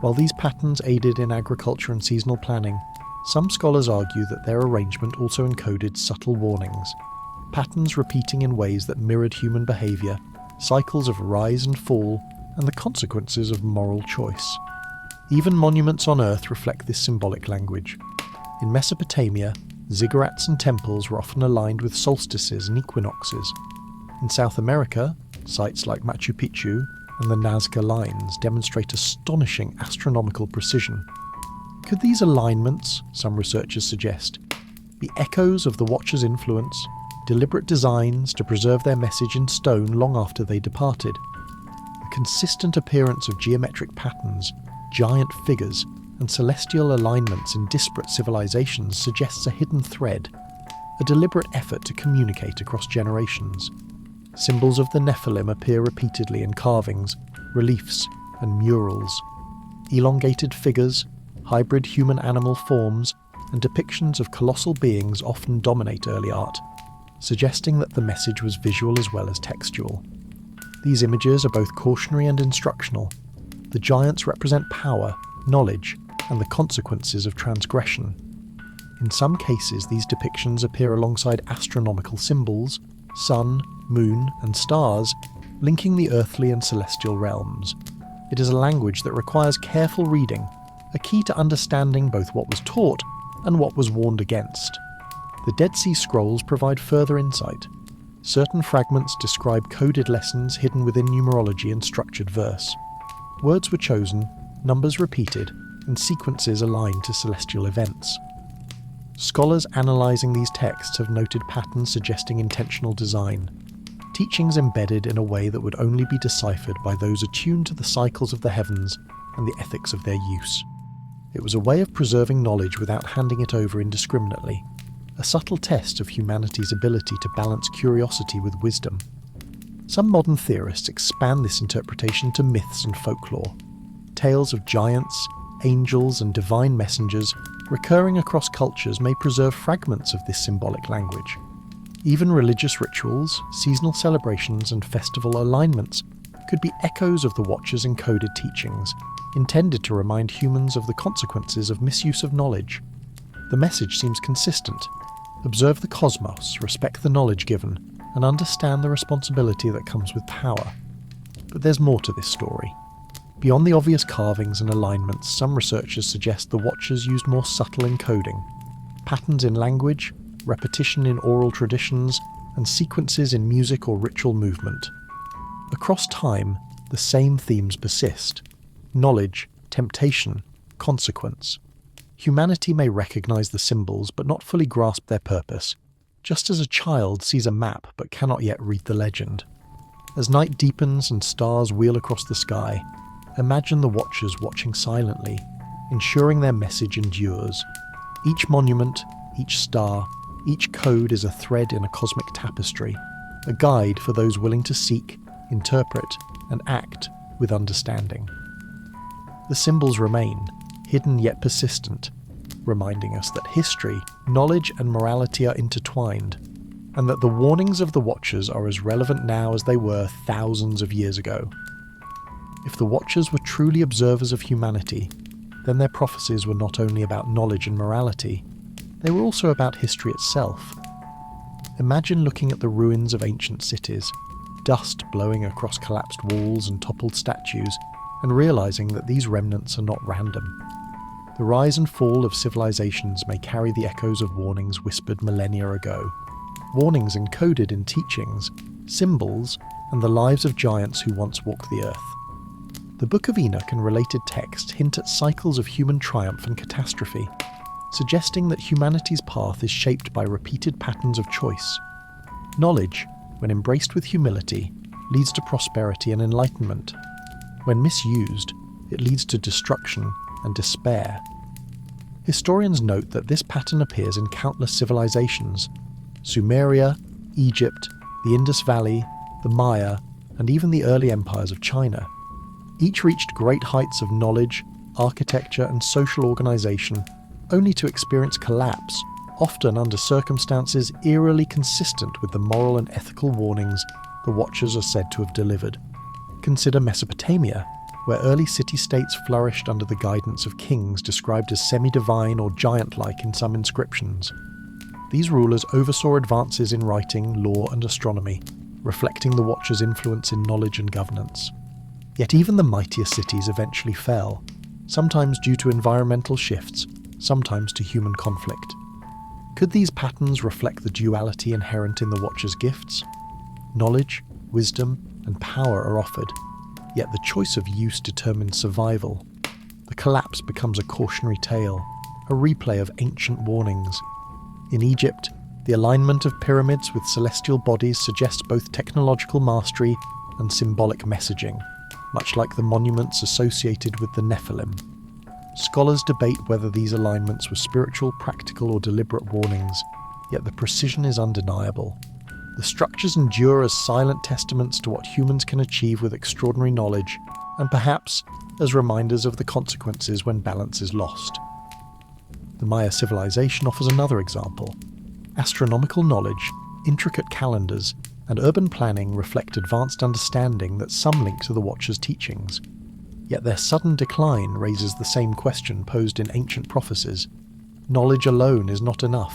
Speaker 1: While these patterns aided in agriculture and seasonal planning, some scholars argue that their arrangement also encoded subtle warnings, patterns repeating in ways that mirrored human behaviour, cycles of rise and fall, and the consequences of moral choice. Even monuments on Earth reflect this symbolic language. In Mesopotamia, ziggurats and temples were often aligned with solstices and equinoxes. In South America, sites like Machu Picchu and the Nazca Lines demonstrate astonishing astronomical precision. Could these alignments, some researchers suggest, be echoes of the Watchers' influence, deliberate designs to preserve their message in stone long after they departed? The consistent appearance of geometric patterns, giant figures, and celestial alignments in disparate civilizations suggests a hidden thread, a deliberate effort to communicate across generations. Symbols of the Nephilim appear repeatedly in carvings, reliefs, and murals. Elongated figures, hybrid human-animal forms, and depictions of colossal beings often dominate early art, suggesting that the message was visual as well as textual. These images are both cautionary and instructional. The giants represent power, knowledge, and the consequences of transgression. In some cases, these depictions appear alongside astronomical symbols, sun, moon, and stars, linking the earthly and celestial realms. It is a language that requires careful reading, a key to understanding both what was taught and what was warned against. The Dead Sea Scrolls provide further insight. Certain fragments describe coded lessons hidden within numerology and structured verse. Words were chosen, numbers repeated, and sequences aligned to celestial events. Scholars analysing these texts have noted patterns suggesting intentional design, teachings embedded in a way that would only be deciphered by those attuned to the cycles of the heavens and the ethics of their use. It was a way of preserving knowledge without handing it over indiscriminately, a subtle test of humanity's ability to balance curiosity with wisdom. Some modern theorists expand this interpretation to myths and folklore. Tales of giants, angels, and divine messengers recurring across cultures may preserve fragments of this symbolic language. Even religious rituals, seasonal celebrations, and festival alignments could be echoes of the Watchers' encoded teachings, intended to remind humans of the consequences of misuse of knowledge. The message seems consistent. Observe the cosmos, respect the knowledge given, and understand the responsibility that comes with power. But there's more to this story. Beyond the obvious carvings and alignments, some researchers suggest the Watchers used more subtle encoding. Patterns in language, repetition in oral traditions, and sequences in music or ritual movement. Across time, the same themes persist: knowledge, temptation, consequence. Humanity may recognize the symbols but not fully grasp their purpose, just as a child sees a map but cannot yet read the legend. As night deepens and stars wheel across the sky, imagine the Watchers watching silently, ensuring their message endures. Each monument, each star, each code is a thread in a cosmic tapestry, a guide for those willing to seek, interpret, and act with understanding. The symbols remain, hidden yet persistent, reminding us that history, knowledge and morality are intertwined, and that the warnings of the Watchers are as relevant now as they were thousands of years ago. If the Watchers were truly observers of humanity, then their prophecies were not only about knowledge and morality, they were also about history itself. Imagine looking at the ruins of ancient cities, dust blowing across collapsed walls and toppled statues, and realizing that these remnants are not random. The rise and fall of civilizations may carry the echoes of warnings whispered millennia ago, warnings encoded in teachings, symbols, and the lives of giants who once walked the earth. The Book of Enoch and related texts hint at cycles of human triumph and catastrophe, suggesting that humanity's path is shaped by repeated patterns of choice. Knowledge, when embraced with humility, leads to prosperity and enlightenment. When misused, it leads to destruction and despair. Historians note that this pattern appears in countless civilizations: Sumeria, Egypt, the Indus Valley, the Maya, and even the early empires of China. Each reached great heights of knowledge, architecture, and social organization, only to experience collapse, often under circumstances eerily consistent with the moral and ethical warnings the Watchers are said to have delivered. Consider Mesopotamia, where early city-states flourished under the guidance of kings described as semi-divine or giant-like in some inscriptions. These rulers oversaw advances in writing, law, and astronomy, reflecting the Watchers' influence in knowledge and governance. Yet even the mightier cities eventually fell, sometimes due to environmental shifts, sometimes to human conflict. Could these patterns reflect the duality inherent in the Watchers' gifts? Knowledge, wisdom, and power are offered, yet the choice of use determines survival. The collapse becomes a cautionary tale, a replay of ancient warnings. In Egypt, the alignment of pyramids with celestial bodies suggests both technological mastery and symbolic messaging, much like the monuments associated with the Nephilim. Scholars debate whether these alignments were spiritual, practical, or deliberate warnings, yet the precision is undeniable. The structures endure as silent testaments to what humans can achieve with extraordinary knowledge, and perhaps as reminders of the consequences when balance is lost. The Maya civilization offers another example. Astronomical knowledge, intricate calendars, and urban planning reflect advanced understanding that some link to the Watchers' teachings. Yet their sudden decline raises the same question posed in ancient prophecies. Knowledge alone is not enough.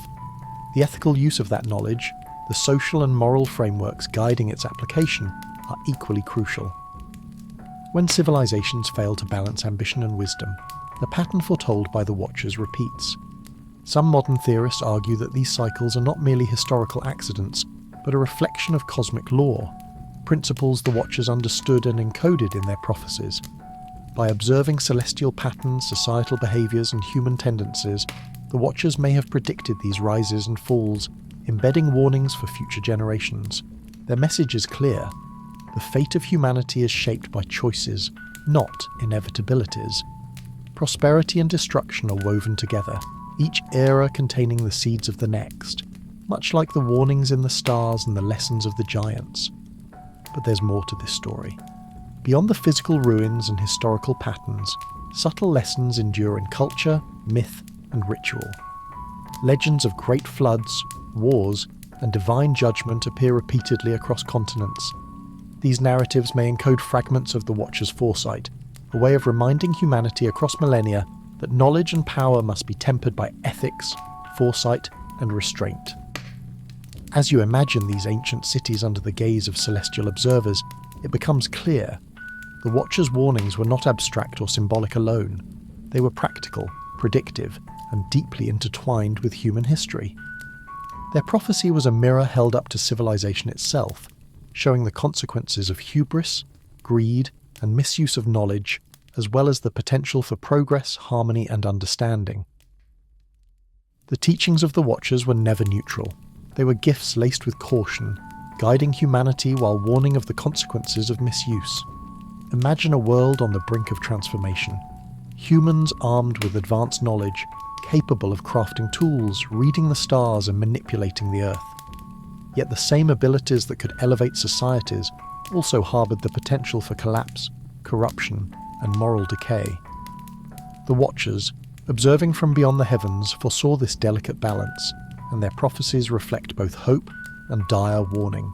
Speaker 1: The ethical use of that knowledge, the social and moral frameworks guiding its application, are equally crucial. When civilizations fail to balance ambition and wisdom, the pattern foretold by the Watchers repeats. Some modern theorists argue that these cycles are not merely historical accidents, but a reflection of cosmic law, principles the Watchers understood and encoded in their prophecies. By observing celestial patterns, societal behaviours, and human tendencies, the Watchers may have predicted these rises and falls, embedding warnings for future generations. Their message is clear. The fate of humanity is shaped by choices, not inevitabilities. Prosperity and destruction are woven together, each era containing the seeds of the next, much like the warnings in the stars and the lessons of the giants. But there's more to this story. Beyond the physical ruins and historical patterns, subtle lessons endure in culture, myth, and ritual. Legends of great floods, wars, and divine judgment appear repeatedly across continents. These narratives may encode fragments of the Watchers' foresight, a way of reminding humanity across millennia that knowledge and power must be tempered by ethics, foresight, and restraint. As you imagine these ancient cities under the gaze of celestial observers, it becomes clear. The Watchers' warnings were not abstract or symbolic alone. They were practical, predictive, and deeply intertwined with human history. Their prophecy was a mirror held up to civilization itself, showing the consequences of hubris, greed, and misuse of knowledge, as well as the potential for progress, harmony, and understanding. The teachings of the Watchers were never neutral. They were gifts laced with caution, guiding humanity while warning of the consequences of misuse. Imagine a world on the brink of transformation. Humans armed with advanced knowledge, capable of crafting tools, reading the stars, and manipulating the earth. Yet the same abilities that could elevate societies also harbored the potential for collapse, corruption, and moral decay. The Watchers, observing from beyond the heavens, foresaw this delicate balance, and their prophecies reflect both hope and dire warning.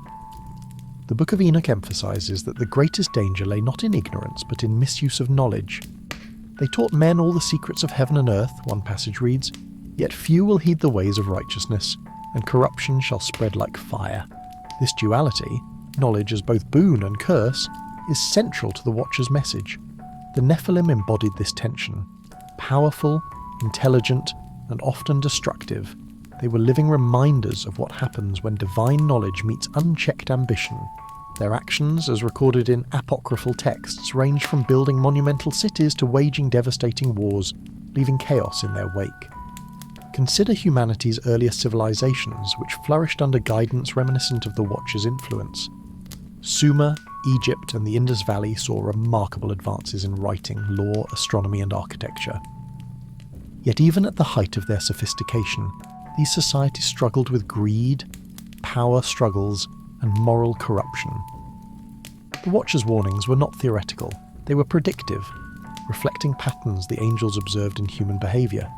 Speaker 1: The Book of Enoch emphasises that the greatest danger lay not in ignorance but in misuse of knowledge. They taught men all the secrets of heaven and earth, one passage reads, yet few will heed the ways of righteousness, and corruption shall spread like fire. This duality, knowledge as both boon and curse, is central to the Watcher's message. The Nephilim embodied this tension. Powerful, intelligent, and often destructive, they were living reminders of what happens when divine knowledge meets unchecked ambition. Their actions, as recorded in apocryphal texts, range from building monumental cities to waging devastating wars, leaving chaos in their wake. Consider humanity's earlier civilizations, which flourished under guidance reminiscent of the Watcher's influence. Sumer, Egypt, and the Indus Valley saw remarkable advances in writing, law, astronomy, and architecture. Yet even at the height of their sophistication, these societies struggled with greed, power struggles, and moral corruption. The Watcher's warnings were not theoretical, they were predictive, reflecting patterns the angels observed in human behaviour.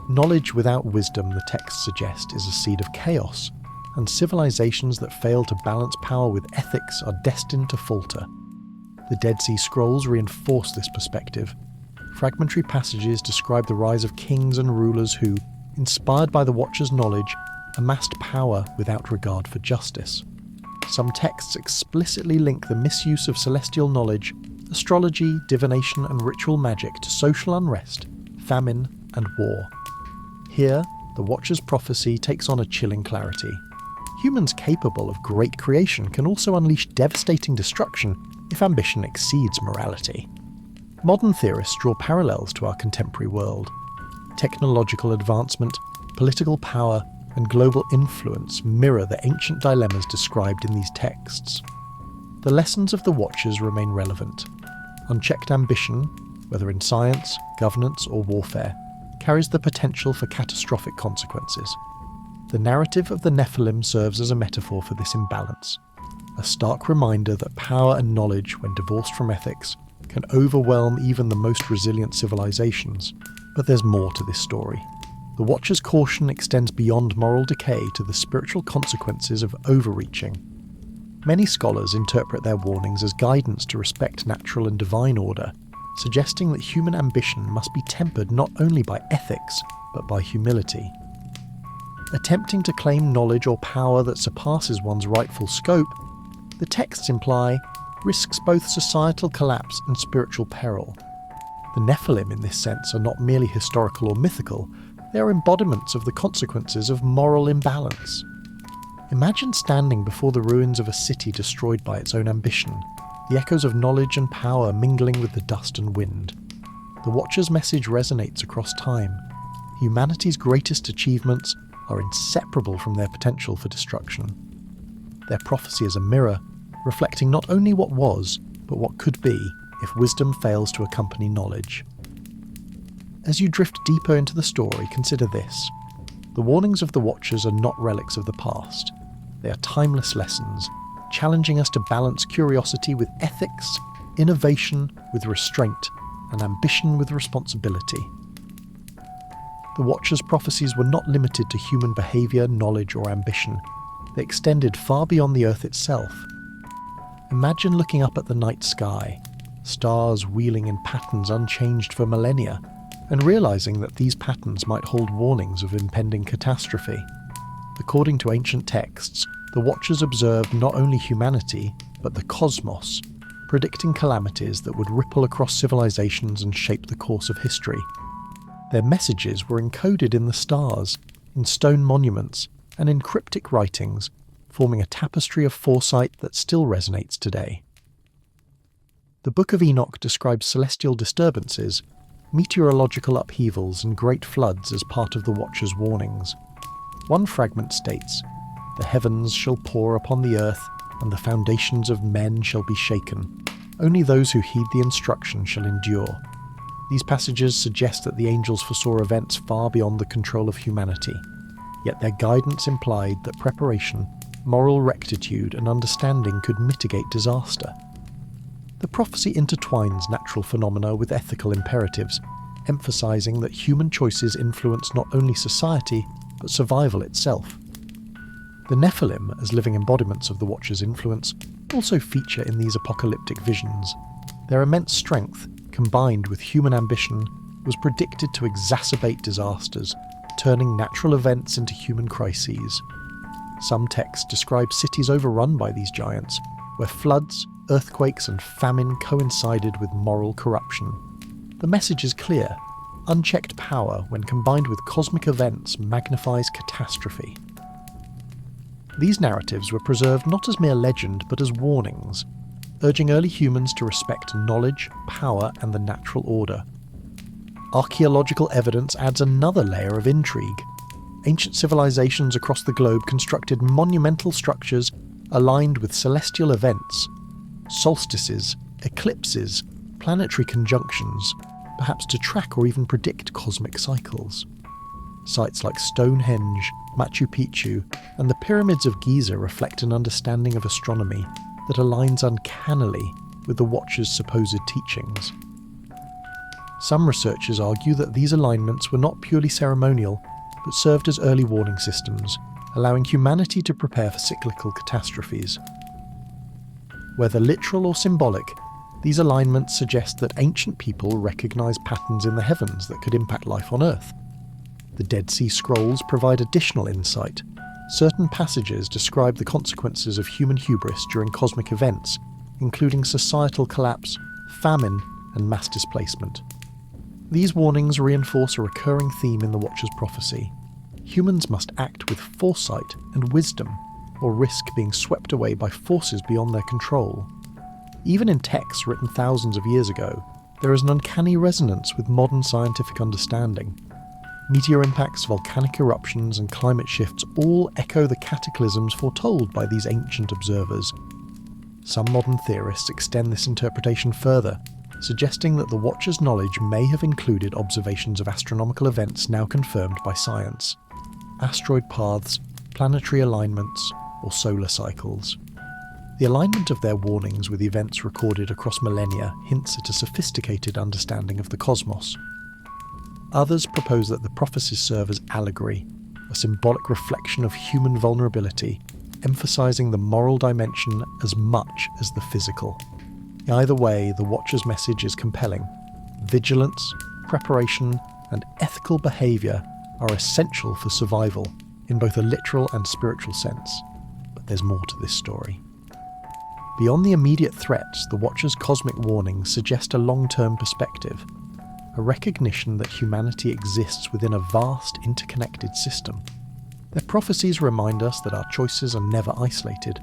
Speaker 1: Knowledge without wisdom, the texts suggest, is a seed of chaos, and civilizations that fail to balance power with ethics are destined to falter. The Dead Sea Scrolls reinforce this perspective. Fragmentary passages describe the rise of kings and rulers who, inspired by the Watcher's knowledge, amassed power without regard for justice. Some texts explicitly link the misuse of celestial knowledge, astrology, divination, and ritual magic to social unrest, famine, and war. Here, the Watcher's prophecy takes on a chilling clarity. Humans capable of great creation can also unleash devastating destruction if ambition exceeds morality. Modern theorists draw parallels to our contemporary world. Technological advancement, political power, and global influence mirror the ancient dilemmas described in these texts. The lessons of the Watchers remain relevant. Unchecked ambition, whether in science, governance, or warfare, carries the potential for catastrophic consequences. The narrative of the Nephilim serves as a metaphor for this imbalance, a stark reminder that power and knowledge, when divorced from ethics, can overwhelm even the most resilient civilizations. But there's more to this story. The Watcher's caution extends beyond moral decay to the spiritual consequences of overreaching. Many scholars interpret their warnings as guidance to respect natural and divine order, suggesting that human ambition must be tempered not only by ethics, but by humility. Attempting to claim knowledge or power that surpasses one's rightful scope, the texts imply, risks both societal collapse and spiritual peril. The Nephilim in this sense are not merely historical or mythical, they are embodiments of the consequences of moral imbalance. Imagine standing before the ruins of a city destroyed by its own ambition, the echoes of knowledge and power mingling with the dust and wind. The Watcher's message resonates across time. Humanity's greatest achievements are inseparable from their potential for destruction. Their prophecy is a mirror, reflecting not only what was, but what could be if wisdom fails to accompany knowledge. As you drift deeper into the story, consider this. The warnings of the Watchers are not relics of the past. They are timeless lessons, challenging us to balance curiosity with ethics, innovation with restraint, and ambition with responsibility. The Watchers' prophecies were not limited to human behaviour, knowledge, or ambition. They extended far beyond the Earth itself. Imagine looking up at the night sky, stars wheeling in patterns unchanged for millennia, and realising that these patterns might hold warnings of impending catastrophe. According to ancient texts, the Watchers observed not only humanity, but the cosmos, predicting calamities that would ripple across civilizations and shape the course of history. Their messages were encoded in the stars, in stone monuments, and in cryptic writings, forming a tapestry of foresight that still resonates today. The Book of Enoch describes celestial disturbances, meteorological upheavals, and great floods as part of the Watcher's warnings. One fragment states, "The heavens shall pour upon the earth, and the foundations of men shall be shaken. Only those who heed the instruction shall endure." These passages suggest that the angels foresaw events far beyond the control of humanity, yet their guidance implied that preparation, moral rectitude, and understanding could mitigate disaster. The prophecy intertwines natural phenomena with ethical imperatives, emphasizing that human choices influence not only society, but survival itself. The Nephilim, as living embodiments of the Watcher's influence, also feature in these apocalyptic visions. Their immense strength, combined with human ambition, was predicted to exacerbate disasters, turning natural events into human crises. Some texts describe cities overrun by these giants, where floods, earthquakes and famine coincided with moral corruption. The message is clear. Unchecked power, when combined with cosmic events, magnifies catastrophe. These narratives were preserved not as mere legend, but as warnings, urging early humans to respect knowledge, power, and the natural order. Archaeological evidence adds another layer of intrigue. Ancient civilizations across the globe constructed monumental structures aligned with celestial events, solstices, eclipses, planetary conjunctions, perhaps to track or even predict cosmic cycles. Sites like Stonehenge, Machu Picchu, and the pyramids of Giza reflect an understanding of astronomy that aligns uncannily with the Watcher's supposed teachings. Some researchers argue that these alignments were not purely ceremonial, but served as early warning systems, allowing humanity to prepare for cyclical catastrophes. Whether literal or symbolic, these alignments suggest that ancient people recognized patterns in the heavens that could impact life on Earth. The Dead Sea Scrolls provide additional insight. Certain passages describe the consequences of human hubris during cosmic events, including societal collapse, famine, and mass displacement. These warnings reinforce a recurring theme in the Watcher's prophecy. Humans must act with foresight and wisdom, or risk being swept away by forces beyond their control. Even in texts written thousands of years ago, there is an uncanny resonance with modern scientific understanding. Meteor impacts, volcanic eruptions, and climate shifts all echo the cataclysms foretold by these ancient observers. Some modern theorists extend this interpretation further, suggesting that the Watcher's knowledge may have included observations of astronomical events now confirmed by science. Asteroid paths, planetary alignments, or solar cycles. The alignment of their warnings with events recorded across millennia hints at a sophisticated understanding of the cosmos. Others propose that the prophecies serve as allegory, a symbolic reflection of human vulnerability, emphasizing the moral dimension as much as the physical. Either way, the Watcher's message is compelling. Vigilance, preparation, and ethical behavior are essential for survival, in both a literal and spiritual sense. But there's more to this story. Beyond the immediate threats, the Watcher's cosmic warnings suggest a long-term perspective, a recognition that humanity exists within a vast, interconnected system. Their prophecies remind us that our choices are never isolated,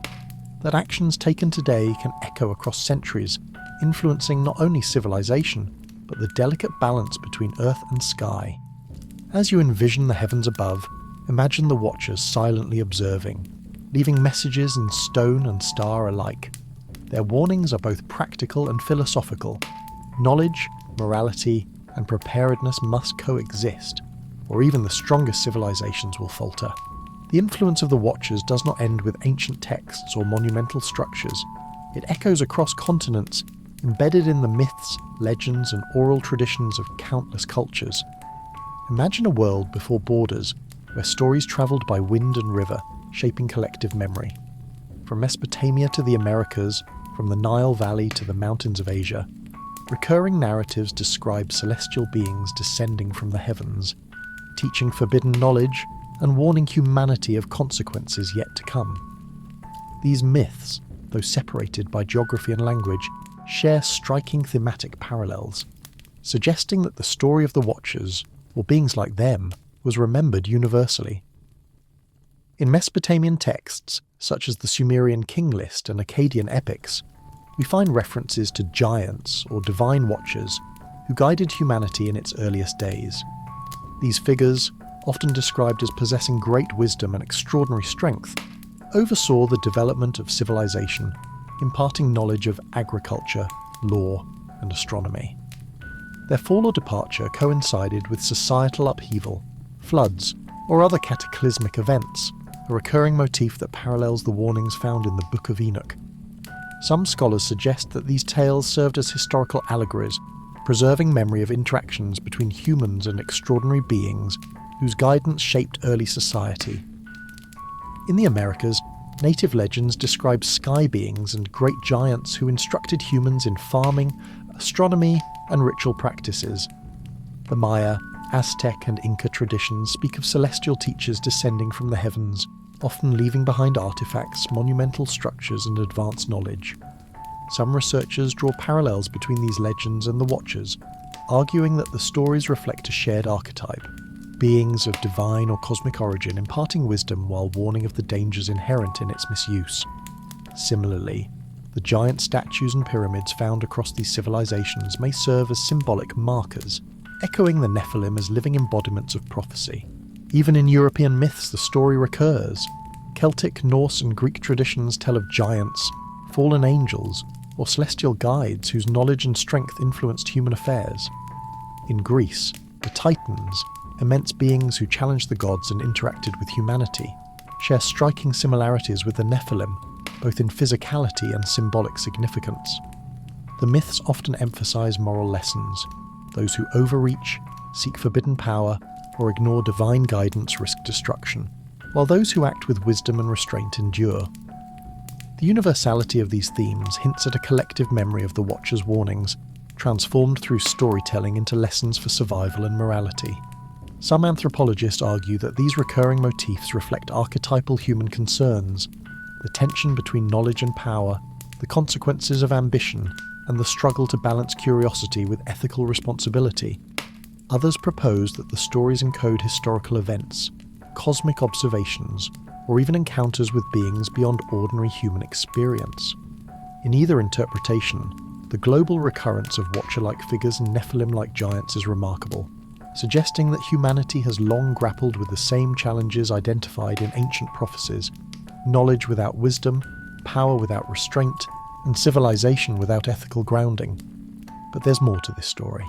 Speaker 1: that actions taken today can echo across centuries, influencing not only civilization, but the delicate balance between earth and sky. As you envision the heavens above, imagine the Watchers silently observing, leaving messages in stone and star alike. Their warnings are both practical and philosophical. Knowledge, morality, and preparedness must coexist, or even the strongest civilizations will falter. The influence of the Watchers does not end with ancient texts or monumental structures. It echoes across continents, embedded in the myths, legends, and oral traditions of countless cultures. Imagine a world before borders, where stories travelled by wind and river, shaping collective memory. From Mesopotamia to the Americas, from the Nile Valley to the mountains of Asia, recurring narratives describe celestial beings descending from the heavens, teaching forbidden knowledge and warning humanity of consequences yet to come. These myths, though separated by geography and language, share striking thematic parallels, suggesting that the story of the Watchers, or beings like them, was remembered universally. In Mesopotamian texts, such as the Sumerian King List and Akkadian epics, we find references to giants or divine watchers who guided humanity in its earliest days. These figures, often described as possessing great wisdom and extraordinary strength, oversaw the development of civilization, imparting knowledge of agriculture, law, and astronomy. Their fall or departure coincided with societal upheaval, floods, or other cataclysmic events, a recurring motif that parallels the warnings found in the Book of Enoch. Some scholars suggest that these tales served as historical allegories, preserving memory of interactions between humans and extraordinary beings whose guidance shaped early society. In the Americas, native legends describe sky beings and great giants who instructed humans in farming, astronomy, and ritual practices. The Maya, Aztec, and Inca traditions speak of celestial teachers descending from the heavens, often leaving behind artifacts, monumental structures, and advanced knowledge. Some researchers draw parallels between these legends and the Watchers, arguing that the stories reflect a shared archetype, beings of divine or cosmic origin imparting wisdom while warning of the dangers inherent in its misuse. Similarly, the giant statues and pyramids found across these civilizations may serve as symbolic markers, echoing the Nephilim as living embodiments of prophecy. Even in European myths, the story recurs. Celtic, Norse, and Greek traditions tell of giants, fallen angels, or celestial guides whose knowledge and strength influenced human affairs. In Greece, the Titans, immense beings who challenged the gods and interacted with humanity, share striking similarities with the Nephilim, both in physicality and symbolic significance. The myths often emphasize moral lessons. Those who overreach, seek forbidden power, or ignore divine guidance risk destruction, while those who act with wisdom and restraint endure. The universality of these themes hints at a collective memory of the Watcher's warnings, transformed through storytelling into lessons for survival and morality. Some anthropologists argue that these recurring motifs reflect archetypal human concerns, the tension between knowledge and power, the consequences of ambition, and the struggle to balance curiosity with ethical responsibility. Others propose that the stories encode historical events, cosmic observations, or even encounters with beings beyond ordinary human experience. In either interpretation, the global recurrence of Watcher-like figures and Nephilim-like giants is remarkable, suggesting that humanity has long grappled with the same challenges identified in ancient prophecies: knowledge without wisdom, power without restraint, and civilization without ethical grounding. But there's more to this story.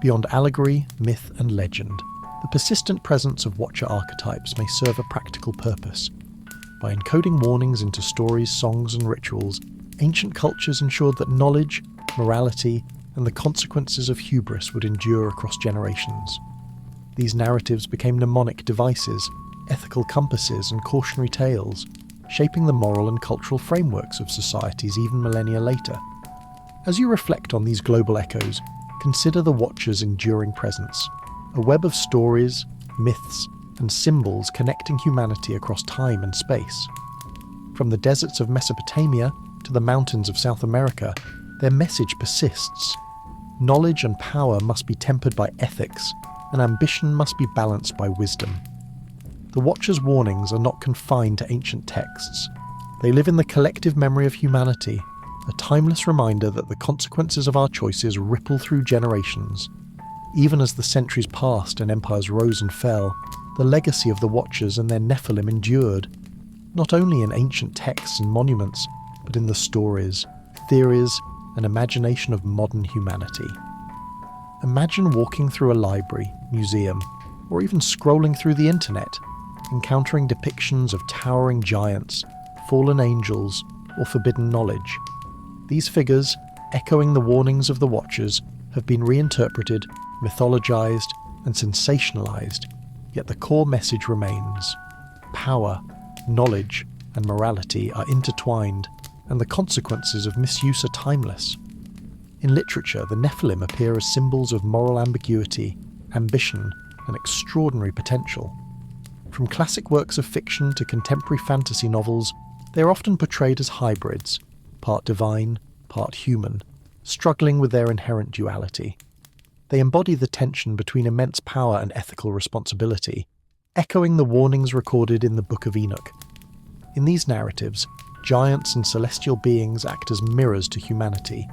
Speaker 1: Beyond allegory, myth, and legend, the persistent presence of Watcher archetypes may serve a practical purpose. By encoding warnings into stories, songs, and rituals, ancient cultures ensured that knowledge, morality, and the consequences of hubris would endure across generations. These narratives became mnemonic devices, ethical compasses, and cautionary tales, shaping the moral and cultural frameworks of societies even millennia later. As you reflect on these global echoes, consider the Watcher's enduring presence, a web of stories, myths, and symbols connecting humanity across time and space. From the deserts of Mesopotamia to the mountains of South America, their message persists. Knowledge and power must be tempered by ethics, and ambition must be balanced by wisdom. The Watcher's warnings are not confined to ancient texts. They live in the collective memory of humanity, a timeless reminder that the consequences of our choices ripple through generations. Even as the centuries passed and empires rose and fell, the legacy of the Watchers and their Nephilim endured, not only in ancient texts and monuments, but in the stories, theories, and imagination of modern humanity. Imagine walking through a library, museum, or even scrolling through the internet, encountering depictions of towering giants, fallen angels, or forbidden knowledge. These figures, echoing the warnings of the Watchers, have been reinterpreted, mythologized, and sensationalized, yet the core message remains. Power, knowledge, and morality are intertwined, and the consequences of misuse are timeless. In literature, the Nephilim appear as symbols of moral ambiguity, ambition, and extraordinary potential. From classic works of fiction to contemporary fantasy novels, they are often portrayed as hybrids, part divine, part human, struggling with their inherent duality. They embody the tension between immense power and ethical responsibility, echoing the warnings recorded in the Book of Enoch. In these narratives, giants and celestial beings act as mirrors to humanity,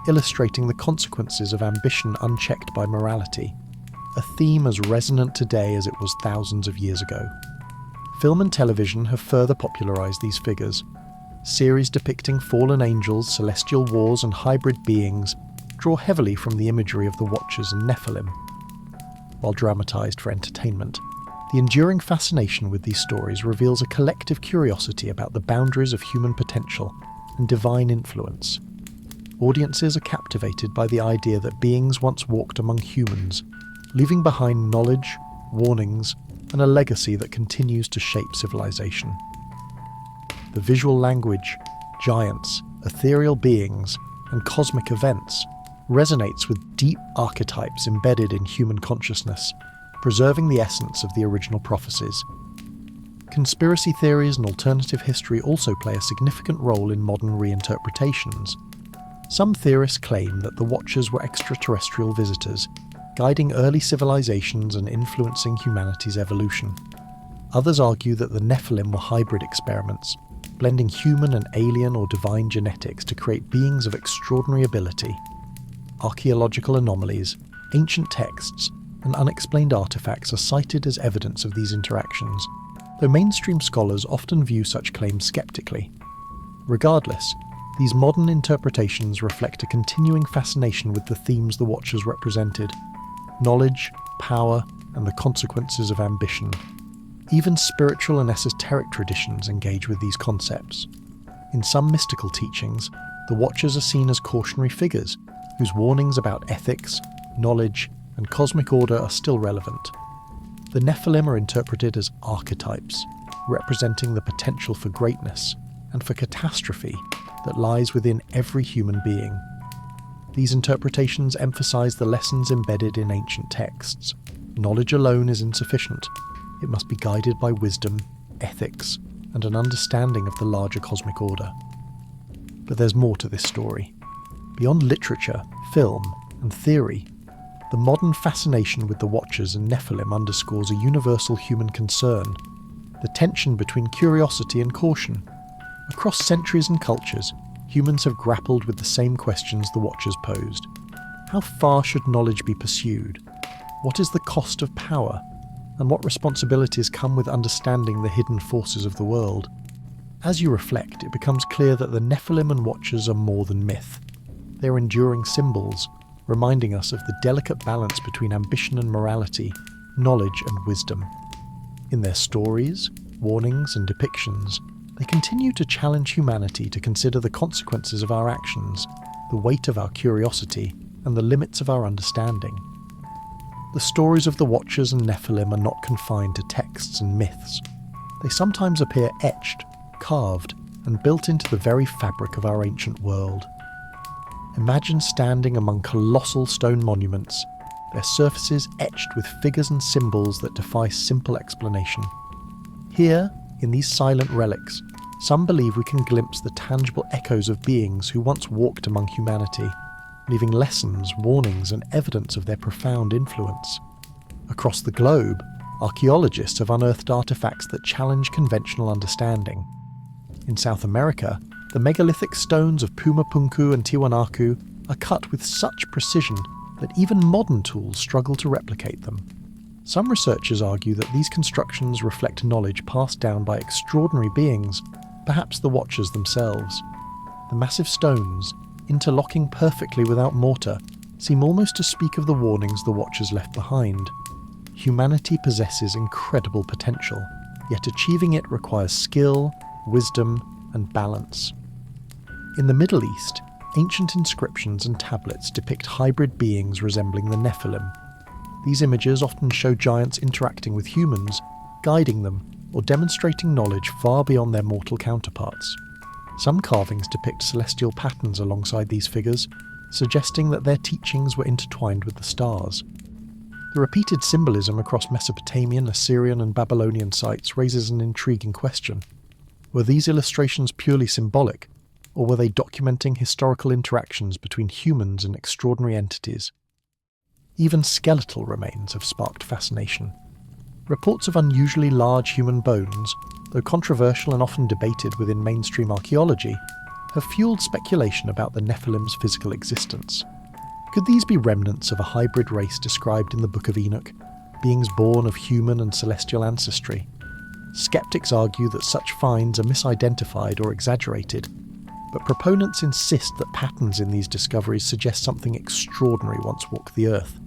Speaker 1: illustrating the consequences of ambition unchecked by morality, a theme as resonant today as it was thousands of years ago. Film and television have further popularized these figures. Series depicting fallen angels, celestial wars, and hybrid beings draw heavily from the imagery of the Watchers and Nephilim. While dramatized for entertainment, the enduring fascination with these stories reveals a collective curiosity about the boundaries of human potential and divine influence. audiences are captivated by the idea that beings once walked among humans, leaving behind knowledge, warnings, and a legacy that continues to shape civilization. The visual language, giants, ethereal beings, and cosmic events resonates with deep archetypes embedded in human consciousness, preserving the essence of the original prophecies. Conspiracy theories and alternative history also play a significant role in modern reinterpretations. Some theorists claim that the Watchers were extraterrestrial visitors, guiding early civilizations and influencing humanity's evolution. Others argue that the Nephilim were hybrid experiments, blending human and alien or divine genetics to create beings of extraordinary ability. Archaeological anomalies, ancient texts, and unexplained artifacts are cited as evidence of these interactions, though mainstream scholars often view such claims skeptically. Regardless, these modern interpretations reflect a continuing fascination with the themes the Watchers represented: knowledge, power, and the consequences of ambition. Even spiritual and esoteric traditions engage with these concepts. In some mystical teachings, the Watchers are seen as cautionary figures whose warnings about ethics, knowledge, and cosmic order are still relevant. The Nephilim are interpreted as archetypes, representing the potential for greatness and for catastrophe that lies within every human being. These interpretations emphasize the lessons embedded in ancient texts. Knowledge alone is insufficient. It must be guided by wisdom, ethics, and an understanding of the larger cosmic order. But there's more to this story. Beyond literature, film, and theory, the modern fascination with the Watchers and Nephilim underscores a universal human concern: the tension between curiosity and caution. Across centuries and cultures, humans have grappled with the same questions the Watchers posed. How far should knowledge be pursued? What is the cost of power? And what responsibilities come with understanding the hidden forces of the world? As you reflect, it becomes clear that the Nephilim and Watchers are more than myth. They are enduring symbols, reminding us of the delicate balance between ambition and morality, knowledge and wisdom. In their stories, warnings, and depictions, they continue to challenge humanity to consider the consequences of our actions, the weight of our curiosity, and the limits of our understanding. The stories of the Watchers and Nephilim are not confined to texts and myths. They sometimes appear etched, carved, and built into the very fabric of our ancient world. Imagine standing among colossal stone monuments, their surfaces etched with figures and symbols that defy simple explanation. Here, in these silent relics, some believe we can glimpse the tangible echoes of beings who once walked among humanity, leaving lessons, warnings, and evidence of their profound influence. Across the globe, archaeologists have unearthed artifacts that challenge conventional understanding. In South America, the megalithic stones of Pumapunku and Tiwanaku are cut with such precision that even modern tools struggle to replicate them. Some researchers argue that these constructions reflect knowledge passed down by extraordinary beings, perhaps the Watchers themselves. The massive stones, interlocking perfectly without mortar, seem almost to speak of the warnings the Watchers left behind. Humanity possesses incredible potential, yet achieving it requires skill, wisdom, and balance. In the Middle East, ancient inscriptions and tablets depict hybrid beings resembling the Nephilim. These images often show giants interacting with humans, guiding them, or demonstrating knowledge far beyond their mortal counterparts. Some carvings depict celestial patterns alongside these figures, suggesting that their teachings were intertwined with the stars. The repeated symbolism across Mesopotamian, Assyrian, and Babylonian sites raises an intriguing question. Were these illustrations purely symbolic, or were they documenting historical interactions between humans and extraordinary entities? Even skeletal remains have sparked fascination. Reports of unusually large human bones, though controversial and often debated within mainstream archaeology, have fueled speculation about the Nephilim's physical existence. Could these be remnants of a hybrid race described in the Book of Enoch, beings born of human and celestial ancestry? Skeptics argue that such finds are misidentified or exaggerated, but proponents insist that patterns in these discoveries suggest something extraordinary once walked the Earth.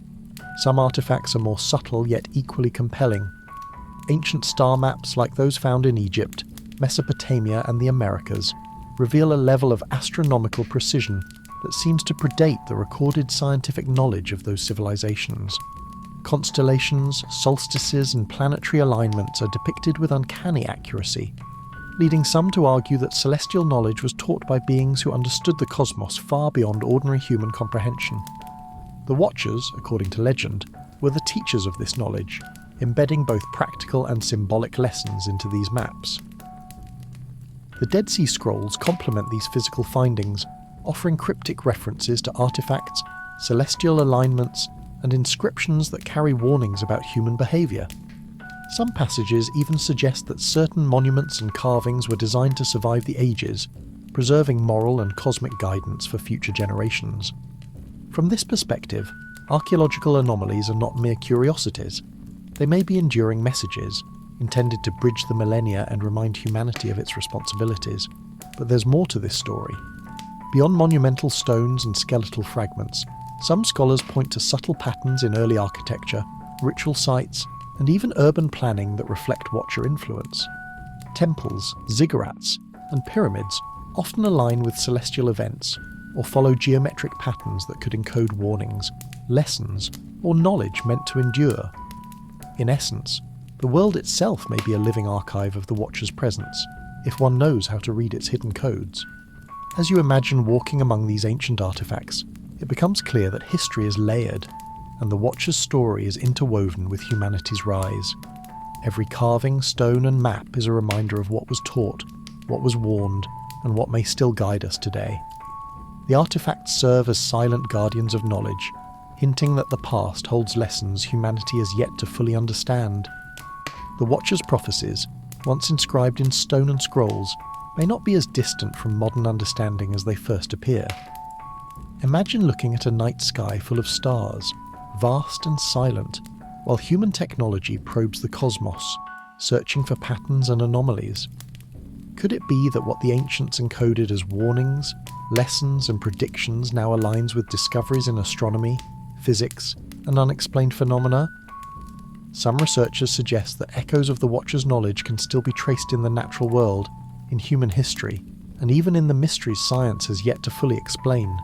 Speaker 1: Some artifacts are more subtle yet equally compelling. Ancient star maps like those found in Egypt, Mesopotamia, and the Americas reveal a level of astronomical precision that seems to predate the recorded scientific knowledge of those civilizations. Constellations, solstices, and planetary alignments are depicted with uncanny accuracy, leading some to argue that celestial knowledge was taught by beings who understood the cosmos far beyond ordinary human comprehension. The Watchers, according to legend, were the teachers of this knowledge, embedding both practical and symbolic lessons into these maps. The Dead Sea Scrolls complement these physical findings, offering cryptic references to artifacts, celestial alignments, and inscriptions that carry warnings about human behaviour. Some passages even suggest that certain monuments and carvings were designed to survive the ages, preserving moral and cosmic guidance for future generations. From this perspective, archaeological anomalies are not mere curiosities. They may be enduring messages, intended to bridge the millennia and remind humanity of its responsibilities. But there's more to this story. Beyond monumental stones and skeletal fragments, some scholars point to subtle patterns in early architecture, ritual sites, and even urban planning that reflect Watcher influence. Temples, ziggurats, and pyramids often align with celestial events, or follow geometric patterns that could encode warnings, lessons, or knowledge meant to endure. In essence, the world itself may be a living archive of the Watcher's presence, if one knows how to read its hidden codes. As you imagine walking among these ancient artifacts, it becomes clear that history is layered, and the Watcher's story is interwoven with humanity's rise. Every carving, stone, and map is a reminder of what was taught, what was warned, and what may still guide us today. The artifacts serve as silent guardians of knowledge, hinting that the past holds lessons humanity has yet to fully understand. The Watcher's prophecies, once inscribed in stone and scrolls, may not be as distant from modern understanding as they first appear. Imagine looking at a night sky full of stars, vast and silent, while human technology probes the cosmos, searching for patterns and anomalies. Could it be that what the ancients encoded as warnings, lessons, and predictions now aligns with discoveries in astronomy, physics, and unexplained phenomena? Some researchers suggest that echoes of the Watcher's knowledge can still be traced in the natural world, in human history, and even in the mysteries science has yet to fully explain.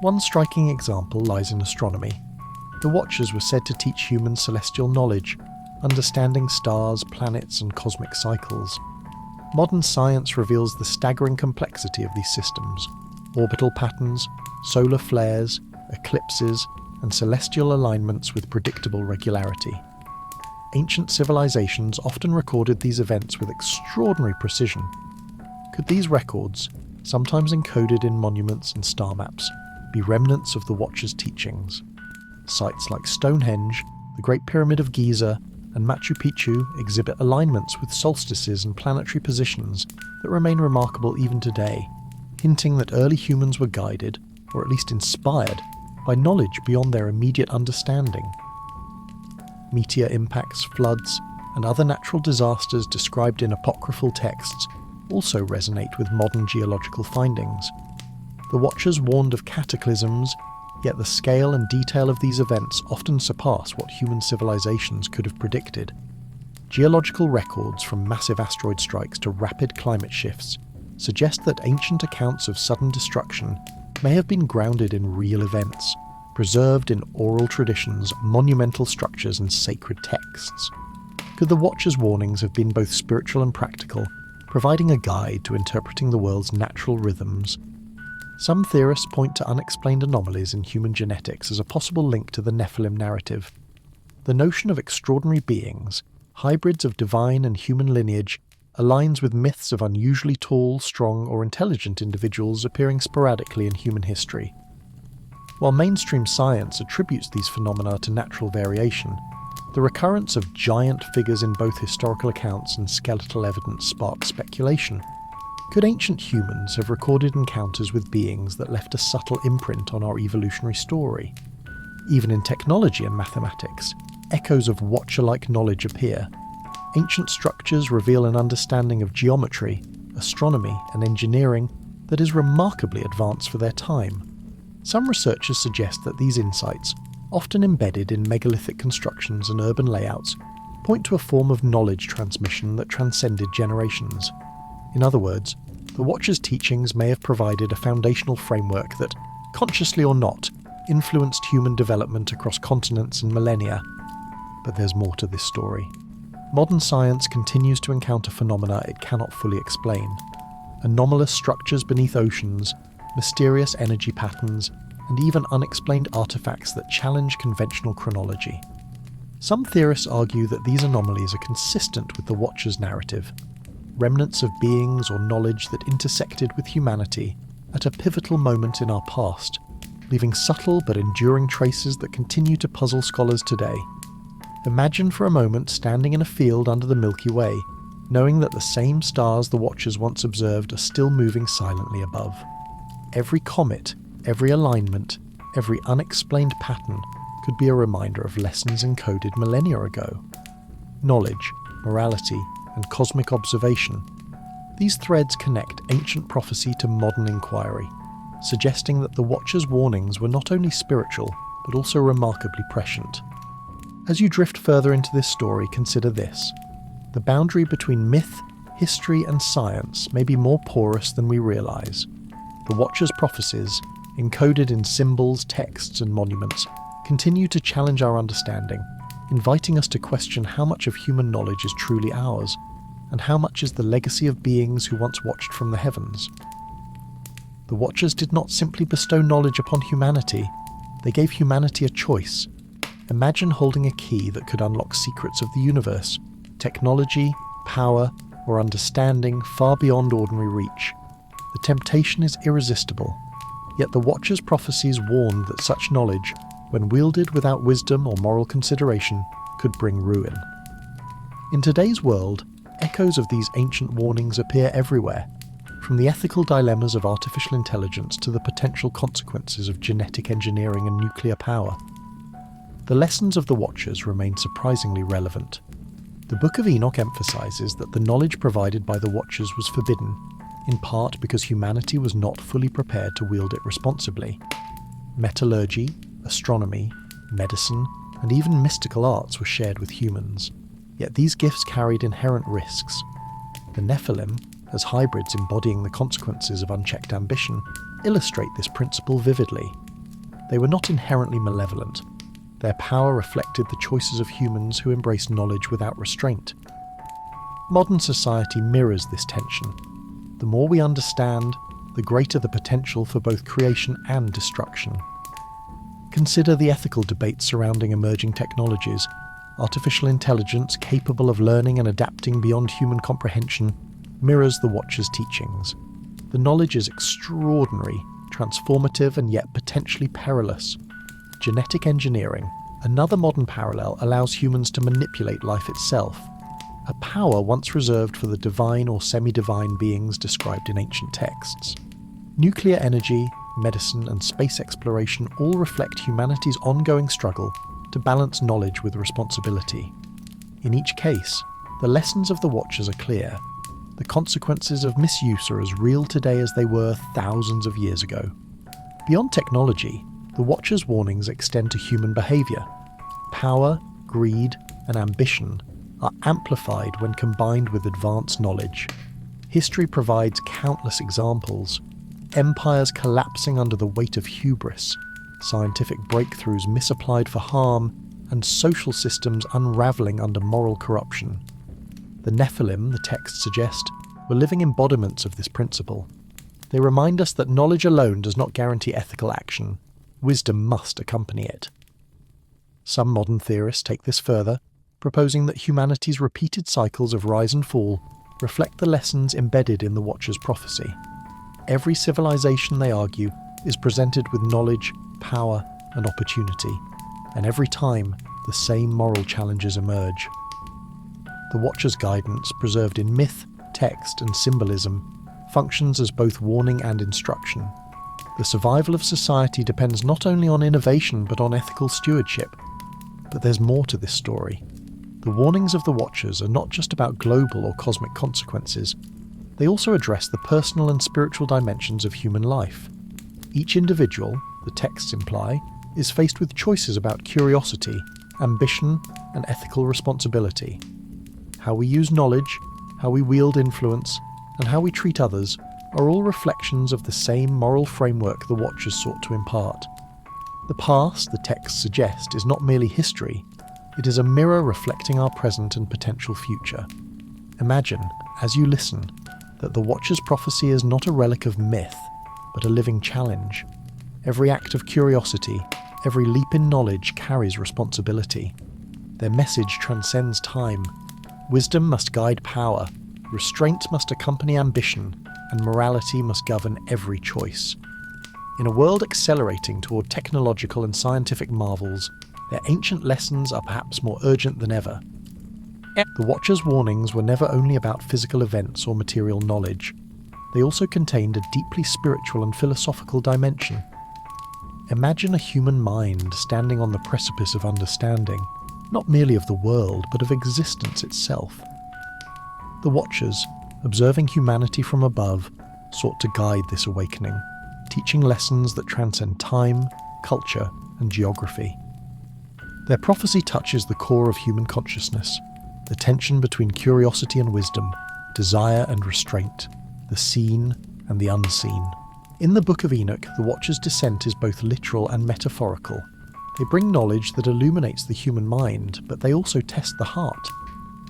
Speaker 1: One striking example lies in astronomy. The Watchers were said to teach humans celestial knowledge, understanding stars, planets, and cosmic cycles. Modern science reveals the staggering complexity of these systems: orbital patterns, solar flares, eclipses, and celestial alignments with predictable regularity. Ancient civilizations often recorded these events with extraordinary precision. Could these records, sometimes encoded in monuments and star maps, be remnants of the Watcher's teachings? Sites like Stonehenge, the Great Pyramid of Giza, and Machu Picchu exhibit alignments with solstices and planetary positions that remain remarkable even today, hinting that early humans were guided, or at least inspired, by knowledge beyond their immediate understanding. Meteor impacts, floods, and other natural disasters described in apocryphal texts also resonate with modern geological findings. The Watchers warned of cataclysms, yet the scale and detail of these events often surpass what human civilizations could have predicted. Geological records from massive asteroid strikes to rapid climate shifts suggest that ancient accounts of sudden destruction may have been grounded in real events, preserved in oral traditions, monumental structures, and sacred texts. Could the Watchers' warnings have been both spiritual and practical, providing a guide to interpreting the world's natural rhythms? Some theorists point to unexplained anomalies in human genetics as a possible link to the Nephilim narrative. The notion of extraordinary beings, hybrids of divine and human lineage, aligns with myths of unusually tall, strong, or intelligent individuals appearing sporadically in human history. While mainstream science attributes these phenomena to natural variation, the recurrence of giant figures in both historical accounts and skeletal evidence sparks speculation. Could ancient humans have recorded encounters with beings that left a subtle imprint on our evolutionary story? Even in technology and mathematics, echoes of Watcher-like knowledge appear. Ancient structures reveal an understanding of geometry, astronomy, and engineering that is remarkably advanced for their time. Some researchers suggest that these insights, often embedded in megalithic constructions and urban layouts, point to a form of knowledge transmission that transcended generations. In other words, The Watchers' teachings may have provided a foundational framework that, consciously or not, influenced human development across continents and millennia. But there's more to this story. Modern science continues to encounter phenomena it cannot fully explain. Anomalous structures beneath oceans, mysterious energy patterns, and even unexplained artifacts that challenge conventional chronology. Some theorists argue that these anomalies are consistent with the Watchers' narrative, remnants of beings or knowledge that intersected with humanity at a pivotal moment in our past, leaving subtle but enduring traces that continue to puzzle scholars today. Imagine for a moment standing in a field under the Milky Way, knowing that the same stars the Watchers once observed are still moving silently above. Every comet, every alignment, every unexplained pattern could be a reminder of lessons encoded millennia ago. Knowledge, morality, and cosmic observation. These threads connect ancient prophecy to modern inquiry, suggesting that the Watchers' warnings were not only spiritual, but also remarkably prescient. As you drift further into this story, consider this. The boundary between myth, history, and science may be more porous than we realize. The Watchers' prophecies, encoded in symbols, texts, and monuments, continue to challenge our understanding, inviting us to question how much of human knowledge is truly ours, and how much is the legacy of beings who once watched from the heavens. The Watchers did not simply bestow knowledge upon humanity, they gave humanity a choice. Imagine holding a key that could unlock secrets of the universe, technology, power, or understanding far beyond ordinary reach. The temptation is irresistible, yet the Watchers' prophecies warned that such knowledge, when wielded without wisdom or moral consideration, could bring ruin. In today's world, echoes of these ancient warnings appear everywhere, from the ethical dilemmas of artificial intelligence to the potential consequences of genetic engineering and nuclear power. The lessons of the Watchers remain surprisingly relevant. The Book of Enoch emphasizes that the knowledge provided by the Watchers was forbidden, in part because humanity was not fully prepared to wield it responsibly. Metallurgy, astronomy, medicine, and even mystical arts were shared with humans, yet these gifts carried inherent risks. The Nephilim, as hybrids embodying the consequences of unchecked ambition, illustrate this principle vividly. They were not inherently malevolent. Their power reflected the choices of humans who embraced knowledge without restraint. Modern society mirrors this tension. The more we understand, the greater the potential for both creation and destruction. Consider the ethical debates surrounding emerging technologies. Artificial intelligence capable of learning and adapting beyond human comprehension mirrors the Watchers' teachings. The knowledge is extraordinary, transformative, and yet potentially perilous. Genetic engineering, another modern parallel, allows humans to manipulate life itself, a power once reserved for the divine or semi-divine beings described in ancient texts. Nuclear energy, medicine, and space exploration all reflect humanity's ongoing struggle to balance knowledge with responsibility. In each case, the lessons of the Watchers are clear. The consequences of misuse are as real today as they were thousands of years ago. Beyond technology, the Watchers' warnings extend to human behavior. Power, greed, and ambition are amplified when combined with advanced knowledge. History provides countless examples. Empires collapsing under the weight of hubris, scientific breakthroughs misapplied for harm, and social systems unravelling under moral corruption. The Nephilim, the texts suggest, were living embodiments of this principle. They remind us that knowledge alone does not guarantee ethical action. Wisdom must accompany it. Some modern theorists take this further, proposing that humanity's repeated cycles of rise and fall reflect the lessons embedded in the Watchers' prophecy. Every civilization, they argue, is presented with knowledge, power, and opportunity, and every time, the same moral challenges emerge. The Watchers' guidance, preserved in myth, text, and symbolism, functions as both warning and instruction. The survival of society depends not only on innovation but on ethical stewardship. But there's more to this story. The warnings of the Watchers are not just about global or cosmic consequences. They also address the personal and spiritual dimensions of human life. Each individual, the texts imply, is faced with choices about curiosity, ambition, and ethical responsibility. How we use knowledge, how we wield influence, and how we treat others are all reflections of the same moral framework the Watchers sought to impart. The past, the texts suggest, is not merely history, it is a mirror reflecting our present and potential future. Imagine, as you listen, that the Watcher's prophecy is not a relic of myth, but a living challenge. Every act of curiosity, every leap in knowledge carries responsibility. Their message transcends time. Wisdom must guide power, restraint must accompany ambition, and morality must govern every choice. In a world accelerating toward technological and scientific marvels, their ancient lessons are perhaps more urgent than ever. The Watchers' warnings were never only about physical events or material knowledge. They also contained a deeply spiritual and philosophical dimension. Imagine a human mind standing on the precipice of understanding, not merely of the world, but of existence itself. The Watchers, observing humanity from above, sought to guide this awakening, teaching lessons that transcend time, culture, and geography. Their prophecy touches the core of human consciousness, the tension between curiosity and wisdom, desire and restraint, the seen and the unseen. In the Book of Enoch, the Watchers' descent is both literal and metaphorical. They bring knowledge that illuminates the human mind, but they also test the heart.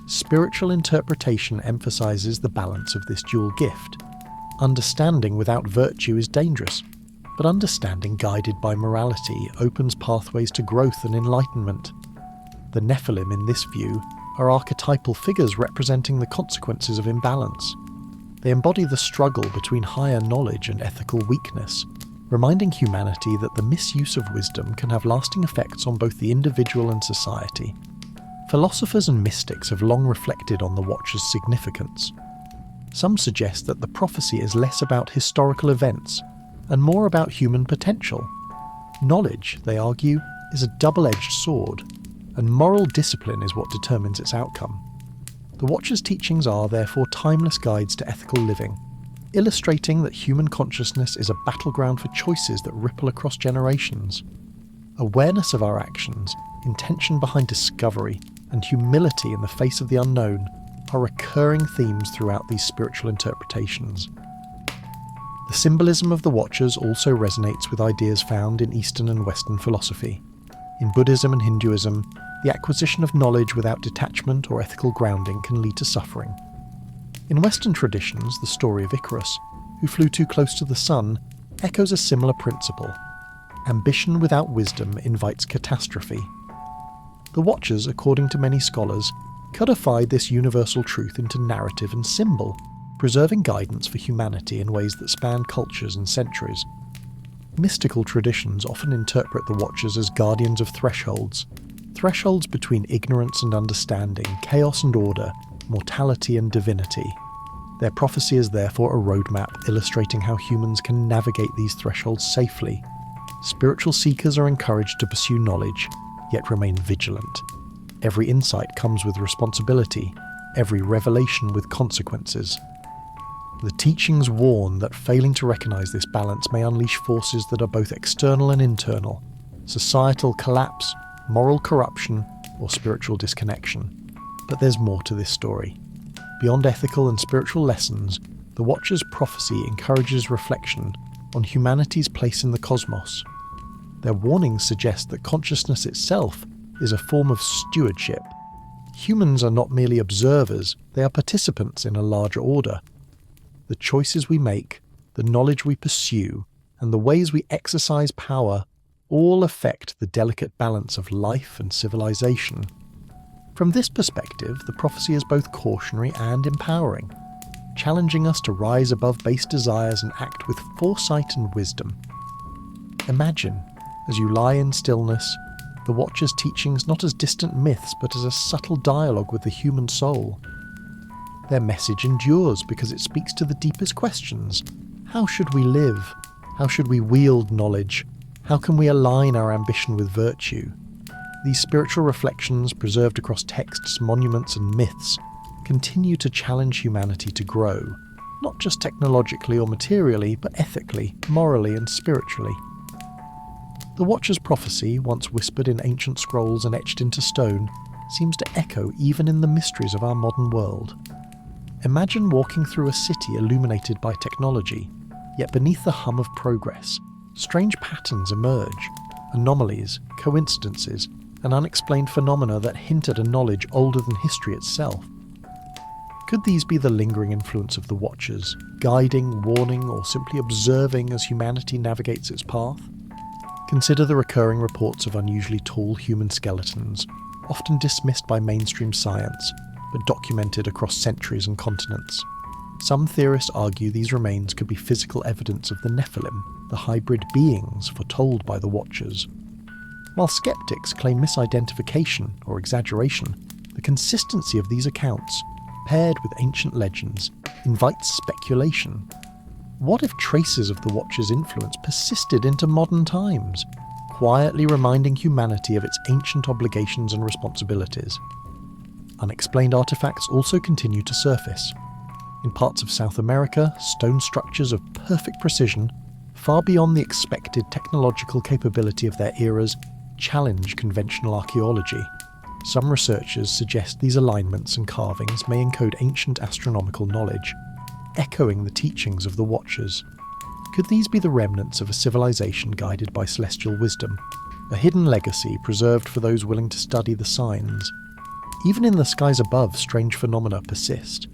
Speaker 1: Spiritual interpretation emphasizes the balance of this dual gift. Understanding without virtue is dangerous, but understanding guided by morality opens pathways to growth and enlightenment. The Nephilim, in this view, are archetypal figures representing the consequences of imbalance. They embody the struggle between higher knowledge and ethical weakness, reminding humanity that the misuse of wisdom can have lasting effects on both the individual and society. Philosophers and mystics have long reflected on the Watcher's significance. Some suggest that the prophecy is less about historical events and more about human potential. Knowledge, they argue, is a double-edged sword, and moral discipline is what determines its outcome. The Watcher's teachings are, therefore, timeless guides to ethical living, illustrating that human consciousness is a battleground for choices that ripple across generations. Awareness of our actions, intention behind discovery, and humility in the face of the unknown are recurring themes throughout these spiritual interpretations. The symbolism of the Watchers also resonates with ideas found in Eastern and Western philosophy. In Buddhism and Hinduism, the acquisition of knowledge without detachment or ethical grounding can lead to suffering. In Western traditions, the story of Icarus, who flew too close to the sun, echoes a similar principle. Ambition without wisdom invites catastrophe. The Watchers, according to many scholars, codified this universal truth into narrative and symbol, preserving guidance for humanity in ways that span cultures and centuries. Mystical traditions often interpret the Watchers as guardians of thresholds between ignorance and understanding, chaos and order, mortality and divinity. Their prophecy is therefore a roadmap illustrating how humans can navigate these thresholds safely. Spiritual seekers are encouraged to pursue knowledge, yet remain vigilant. Every insight comes with responsibility, every revelation with consequences. The teachings warn that failing to recognize this balance may unleash forces that are both external and internal, societal collapse, moral corruption, or spiritual disconnection. But there's more to this story. Beyond ethical and spiritual lessons, the Watcher's prophecy encourages reflection on humanity's place in the cosmos. Their warnings suggest that consciousness itself is a form of stewardship. Humans are not merely observers, they are participants in a larger order. The choices we make, the knowledge we pursue, and the ways we exercise power all affect the delicate balance of life and civilization. From this perspective, the prophecy is both cautionary and empowering, challenging us to rise above base desires and act with foresight and wisdom. Imagine, as you lie in stillness, the Watcher's teachings not as distant myths but as a subtle dialogue with the human soul. Their message endures because it speaks to the deepest questions. How should we live? How should we wield knowledge? How can we align our ambition with virtue? These spiritual reflections, preserved across texts, monuments, and myths, continue to challenge humanity to grow, not just technologically or materially, but ethically, morally, and spiritually. The Watcher's prophecy, once whispered in ancient scrolls and etched into stone, seems to echo even in the mysteries of our modern world. Imagine walking through a city illuminated by technology, yet beneath the hum of progress, strange patterns emerge, anomalies, coincidences, and unexplained phenomena that hint at a knowledge older than history itself. Could these be the lingering influence of the Watchers, guiding, warning, or simply observing as humanity navigates its path? Consider the recurring reports of unusually tall human skeletons, often dismissed by mainstream science, but documented across centuries and continents. Some theorists argue these remains could be physical evidence of the Nephilim, the hybrid beings foretold by the Watchers. While skeptics claim misidentification or exaggeration, the consistency of these accounts, paired with ancient legends, invites speculation. What if traces of the Watchers' influence persisted into modern times, quietly reminding humanity of its ancient obligations and responsibilities? Unexplained artifacts also continue to surface. In parts of South America, stone structures of perfect precision, far beyond the expected technological capability of their eras, challenge conventional archaeology. Some researchers suggest these alignments and carvings may encode ancient astronomical knowledge, echoing the teachings of the Watchers. Could these be the remnants of a civilization guided by celestial wisdom, a hidden legacy preserved for those willing to study the signs? Even in the skies above, strange phenomena persist.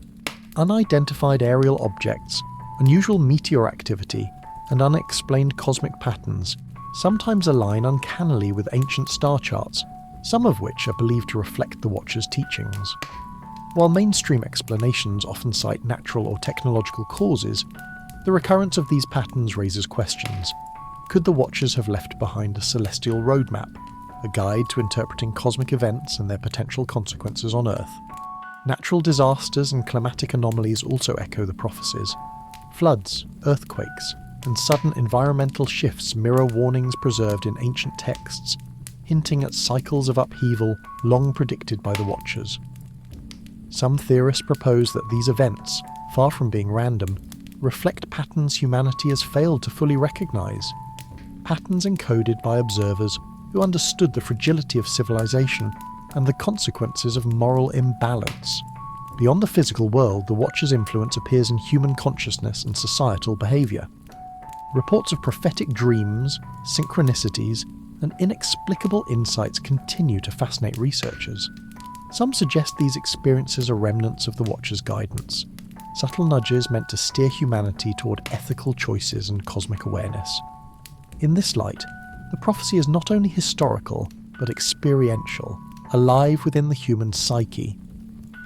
Speaker 1: Unidentified aerial objects, unusual meteor activity, and unexplained cosmic patterns sometimes align uncannily with ancient star charts, some of which are believed to reflect the Watchers' teachings. While mainstream explanations often cite natural or technological causes, the recurrence of these patterns raises questions. Could the Watchers have left behind a celestial roadmap, a guide to interpreting cosmic events and their potential consequences on Earth? Natural disasters and climatic anomalies also echo the prophecies. Floods, earthquakes, and sudden environmental shifts mirror warnings preserved in ancient texts, hinting at cycles of upheaval long predicted by the Watchers. Some theorists propose that these events, far from being random, reflect patterns humanity has failed to fully recognize. Patterns encoded by observers who understood the fragility of civilization and the consequences of moral imbalance. Beyond the physical world, the Watchers' influence appears in human consciousness and societal behavior. Reports of prophetic dreams, synchronicities, and inexplicable insights continue to fascinate researchers. Some suggest these experiences are remnants of the Watchers' guidance, subtle nudges meant to steer humanity toward ethical choices and cosmic awareness. In this light, the prophecy is not only historical, but experiential, alive within the human psyche,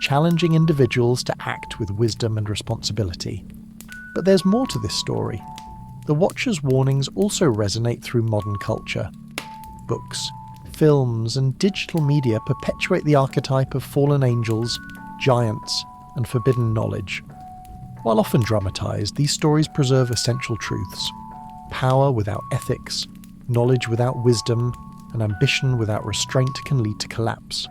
Speaker 1: challenging individuals to act with wisdom and responsibility. But there's more to this story. The Watchers' warnings also resonate through modern culture. Books, films, and digital media perpetuate the archetype of fallen angels, giants, and forbidden knowledge. While often dramatized, these stories preserve essential truths. Power without ethics, knowledge without wisdom, and ambition without restraint can lead to collapse.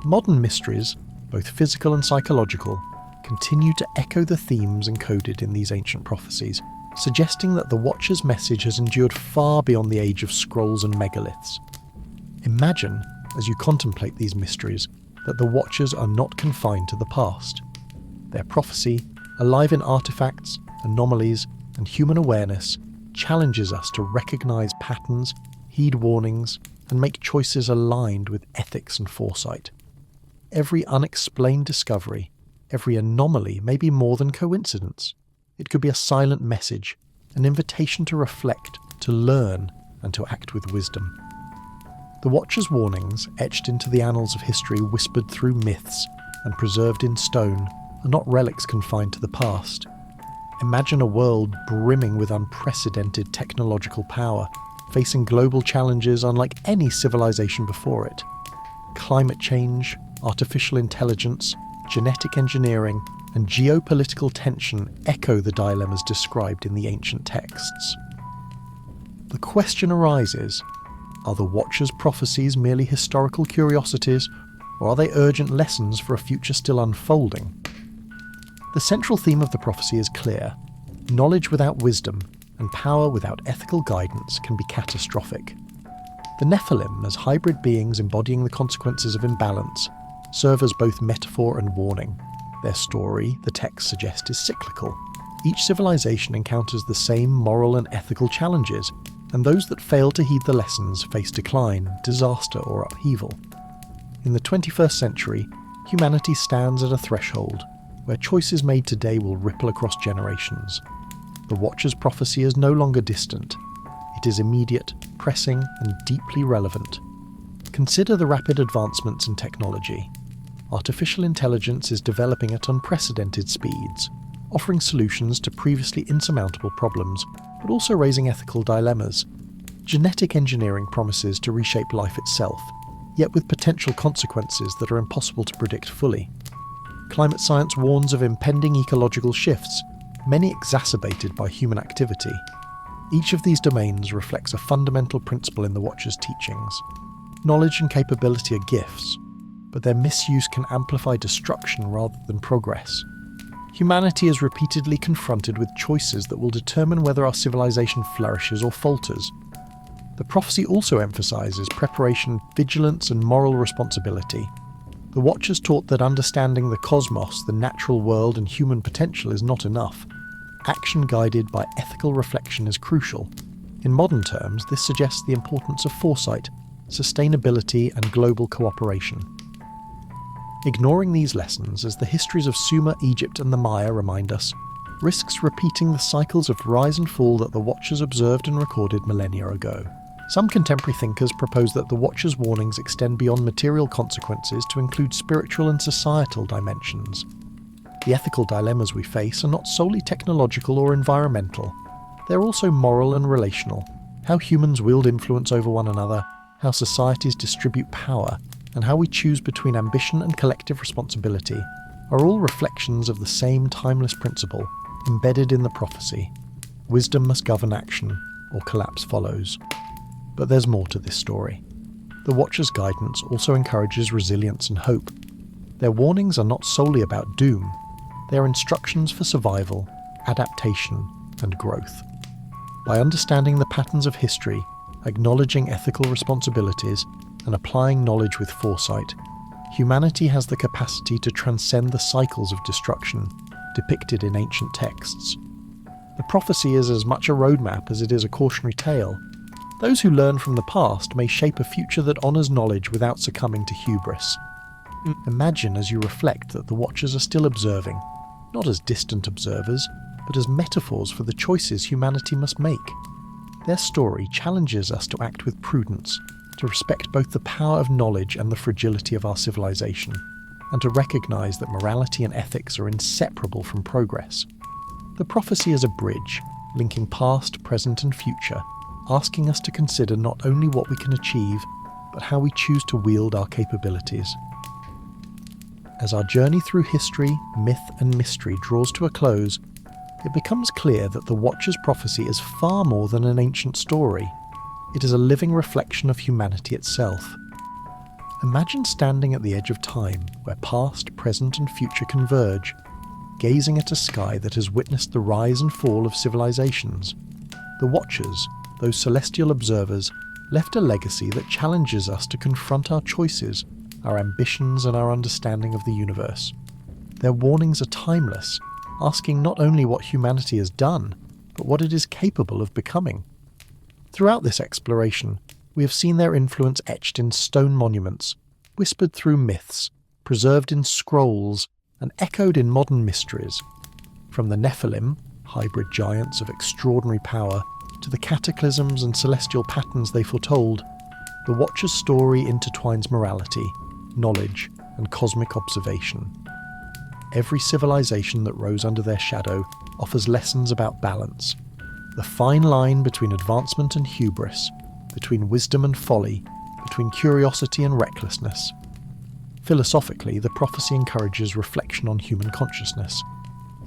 Speaker 1: Modern mysteries, both physical and psychological, continue to echo the themes encoded in these ancient prophecies, suggesting that the Watcher's message has endured far beyond the age of scrolls and megaliths. Imagine, as you contemplate these mysteries, that the Watchers are not confined to the past. Their prophecy, alive in artifacts, anomalies, and human awareness, challenges us to recognize patterns, heed warnings, and make choices aligned with ethics and foresight. Every unexplained discovery, every anomaly may be more than coincidence. It could be a silent message, an invitation to reflect, to learn, and to act with wisdom. The Watchers' warnings, etched into the annals of history, whispered through myths, and preserved in stone, are not relics confined to the past. Imagine a world brimming with unprecedented technological power, facing global challenges unlike any civilization before it. Climate change, artificial intelligence, genetic engineering, and geopolitical tension echo the dilemmas described in the ancient texts. The question arises, are the Watchers' prophecies merely historical curiosities, or are they urgent lessons for a future still unfolding? The central theme of the prophecy is clear. Knowledge without wisdom and power without ethical guidance can be catastrophic. The Nephilim, as hybrid beings embodying the consequences of imbalance, serve as both metaphor and warning. Their story, the text suggests, is cyclical. Each civilization encounters the same moral and ethical challenges, and those that fail to heed the lessons face decline, disaster, or upheaval. In the 21st century, humanity stands at a threshold where choices made today will ripple across generations. The Watcher's prophecy is no longer distant. It is immediate, pressing, and deeply relevant. Consider the rapid advancements in technology. Artificial intelligence is developing at unprecedented speeds, offering solutions to previously insurmountable problems, but also raising ethical dilemmas. Genetic engineering promises to reshape life itself, yet with potential consequences that are impossible to predict fully. Climate science warns of impending ecological shifts, many exacerbated by human activity. Each of these domains reflects a fundamental principle in the Watcher's teachings. Knowledge and capability are gifts, but their misuse can amplify destruction rather than progress. Humanity is repeatedly confronted with choices that will determine whether our civilization flourishes or falters. The prophecy also emphasizes preparation, vigilance, and moral responsibility. The Watchers taught that understanding the cosmos, the natural world, and human potential is not enough. Action guided by ethical reflection is crucial. In modern terms, this suggests the importance of foresight, sustainability, and global cooperation. Ignoring these lessons, as the histories of Sumer, Egypt, and the Maya remind us, risks repeating the cycles of rise and fall that the Watchers observed and recorded millennia ago. Some contemporary thinkers propose that the Watchers' warnings extend beyond material consequences to include spiritual and societal dimensions. The ethical dilemmas we face are not solely technological or environmental. They're also moral and relational. How humans wield influence over one another, how societies distribute power, and how we choose between ambition and collective responsibility are all reflections of the same timeless principle embedded in the prophecy. Wisdom must govern action, or collapse follows. But there's more to this story. The Watcher's guidance also encourages resilience and hope. Their warnings are not solely about doom. They are instructions for survival, adaptation, and growth. By understanding the patterns of history, acknowledging ethical responsibilities, and applying knowledge with foresight, humanity has the capacity to transcend the cycles of destruction depicted in ancient texts. The prophecy is as much a roadmap as it is a cautionary tale. Those who learn from the past may shape a future that honours knowledge without succumbing to hubris. Imagine as you reflect that the Watchers are still observing, not as distant observers, but as metaphors for the choices humanity must make. Their story challenges us to act with prudence, to respect both the power of knowledge and the fragility of our civilization, and to recognise that morality and ethics are inseparable from progress. The prophecy is a bridge, linking past, present and future, asking us to consider not only what we can achieve, but how we choose to wield our capabilities. As our journey through history, myth and mystery draws to a close, it becomes clear that the Watcher's prophecy is far more than an ancient story. It is a living reflection of humanity itself. Imagine standing at the edge of time, where past, present and future converge, gazing at a sky that has witnessed the rise and fall of civilizations. The Watchers, those celestial observers, left a legacy that challenges us to confront our choices, our ambitions and our understanding of the universe. Their warnings are timeless, asking not only what humanity has done, but what it is capable of becoming. Throughout this exploration, we have seen their influence etched in stone monuments, whispered through myths, preserved in scrolls, and echoed in modern mysteries. From the Nephilim, hybrid giants of extraordinary power, to the cataclysms and celestial patterns they foretold, the Watcher's story intertwines morality, knowledge, and cosmic observation. Every civilization that rose under their shadow offers lessons about balance, the fine line between advancement and hubris, between wisdom and folly, between curiosity and recklessness. Philosophically, the prophecy encourages reflection on human consciousness.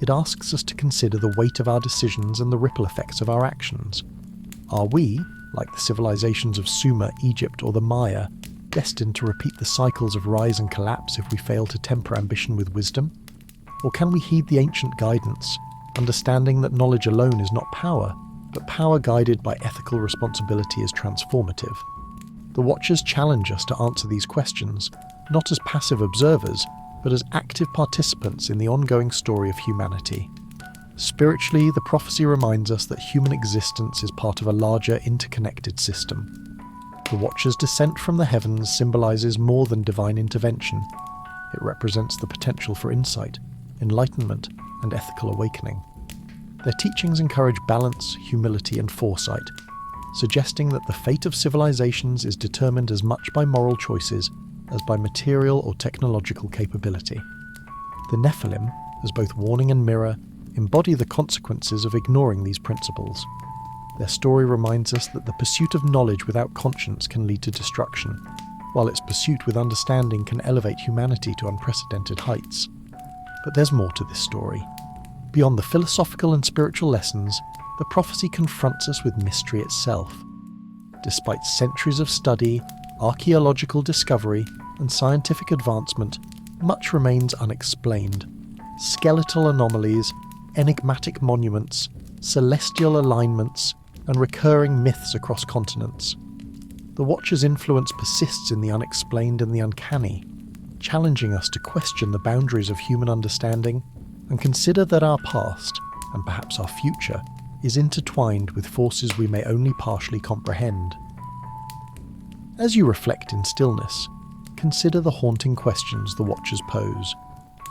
Speaker 1: It asks us to consider the weight of our decisions and the ripple effects of our actions. Are we, like the civilizations of Sumer, Egypt, or the Maya, destined to repeat the cycles of rise and collapse if we fail to temper ambition with wisdom? Or can we heed the ancient guidance, understanding that knowledge alone is not power, but power guided by ethical responsibility is transformative? The Watchers challenge us to answer these questions, not as passive observers, but as active participants in the ongoing story of humanity. Spiritually, the prophecy reminds us that human existence is part of a larger interconnected system. The Watcher's descent from the heavens symbolises more than divine intervention. It represents the potential for insight, enlightenment, and ethical awakening. Their teachings encourage balance, humility, and foresight, suggesting that the fate of civilizations is determined as much by moral choices as by material or technological capability. The Nephilim, as both warning and mirror, embody the consequences of ignoring these principles. Their story reminds us that the pursuit of knowledge without conscience can lead to destruction, while its pursuit with understanding can elevate humanity to unprecedented heights. But there's more to this story. Beyond the philosophical and spiritual lessons, the prophecy confronts us with mystery itself. Despite centuries of study, archaeological discovery, and scientific advancement, much remains unexplained. Skeletal anomalies, enigmatic monuments, celestial alignments, and recurring myths across continents. The Watcher's influence persists in the unexplained and the uncanny, challenging us to question the boundaries of human understanding and consider that our past, and perhaps our future, is intertwined with forces we may only partially comprehend. As you reflect in stillness, consider the haunting questions the Watchers pose.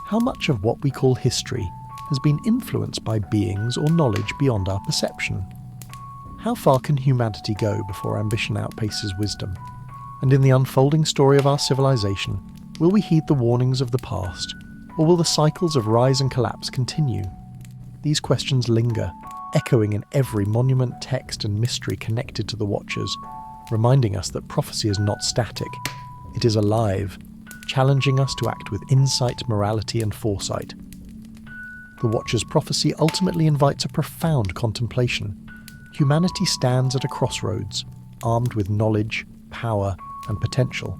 Speaker 1: How much of what we call history has been influenced by beings or knowledge beyond our perception? How far can humanity go before ambition outpaces wisdom? And in the unfolding story of our civilization, will we heed the warnings of the past, or will the cycles of rise and collapse continue? These questions linger, echoing in every monument, text, and mystery connected to the Watchers, reminding us that prophecy is not static. It is alive, challenging us to act with insight, morality, and foresight. The Watcher's prophecy ultimately invites a profound contemplation. Humanity stands at a crossroads, armed with knowledge, power, and potential.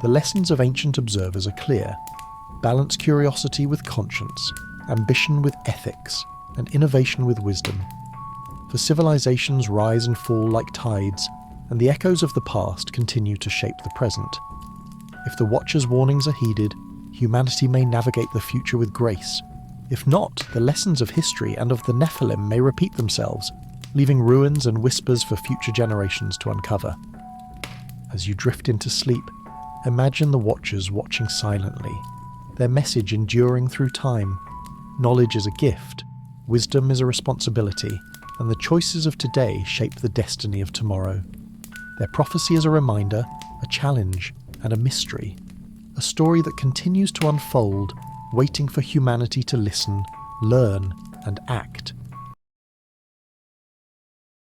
Speaker 1: The lessons of ancient observers are clear. Balance curiosity with conscience, ambition with ethics, and innovation with wisdom. For civilizations rise and fall like tides, and the echoes of the past continue to shape the present. If the Watcher's warnings are heeded, humanity may navigate the future with grace. If not, the lessons of history and of the Nephilim may repeat themselves, leaving ruins and whispers for future generations to uncover. As you drift into sleep, imagine the Watchers watching silently, their message enduring through time. Knowledge is a gift, wisdom is a responsibility, and the choices of today shape the destiny of tomorrow. Their prophecy is a reminder, a challenge, and a mystery. A story that continues to unfold, waiting for humanity to listen, learn, and act.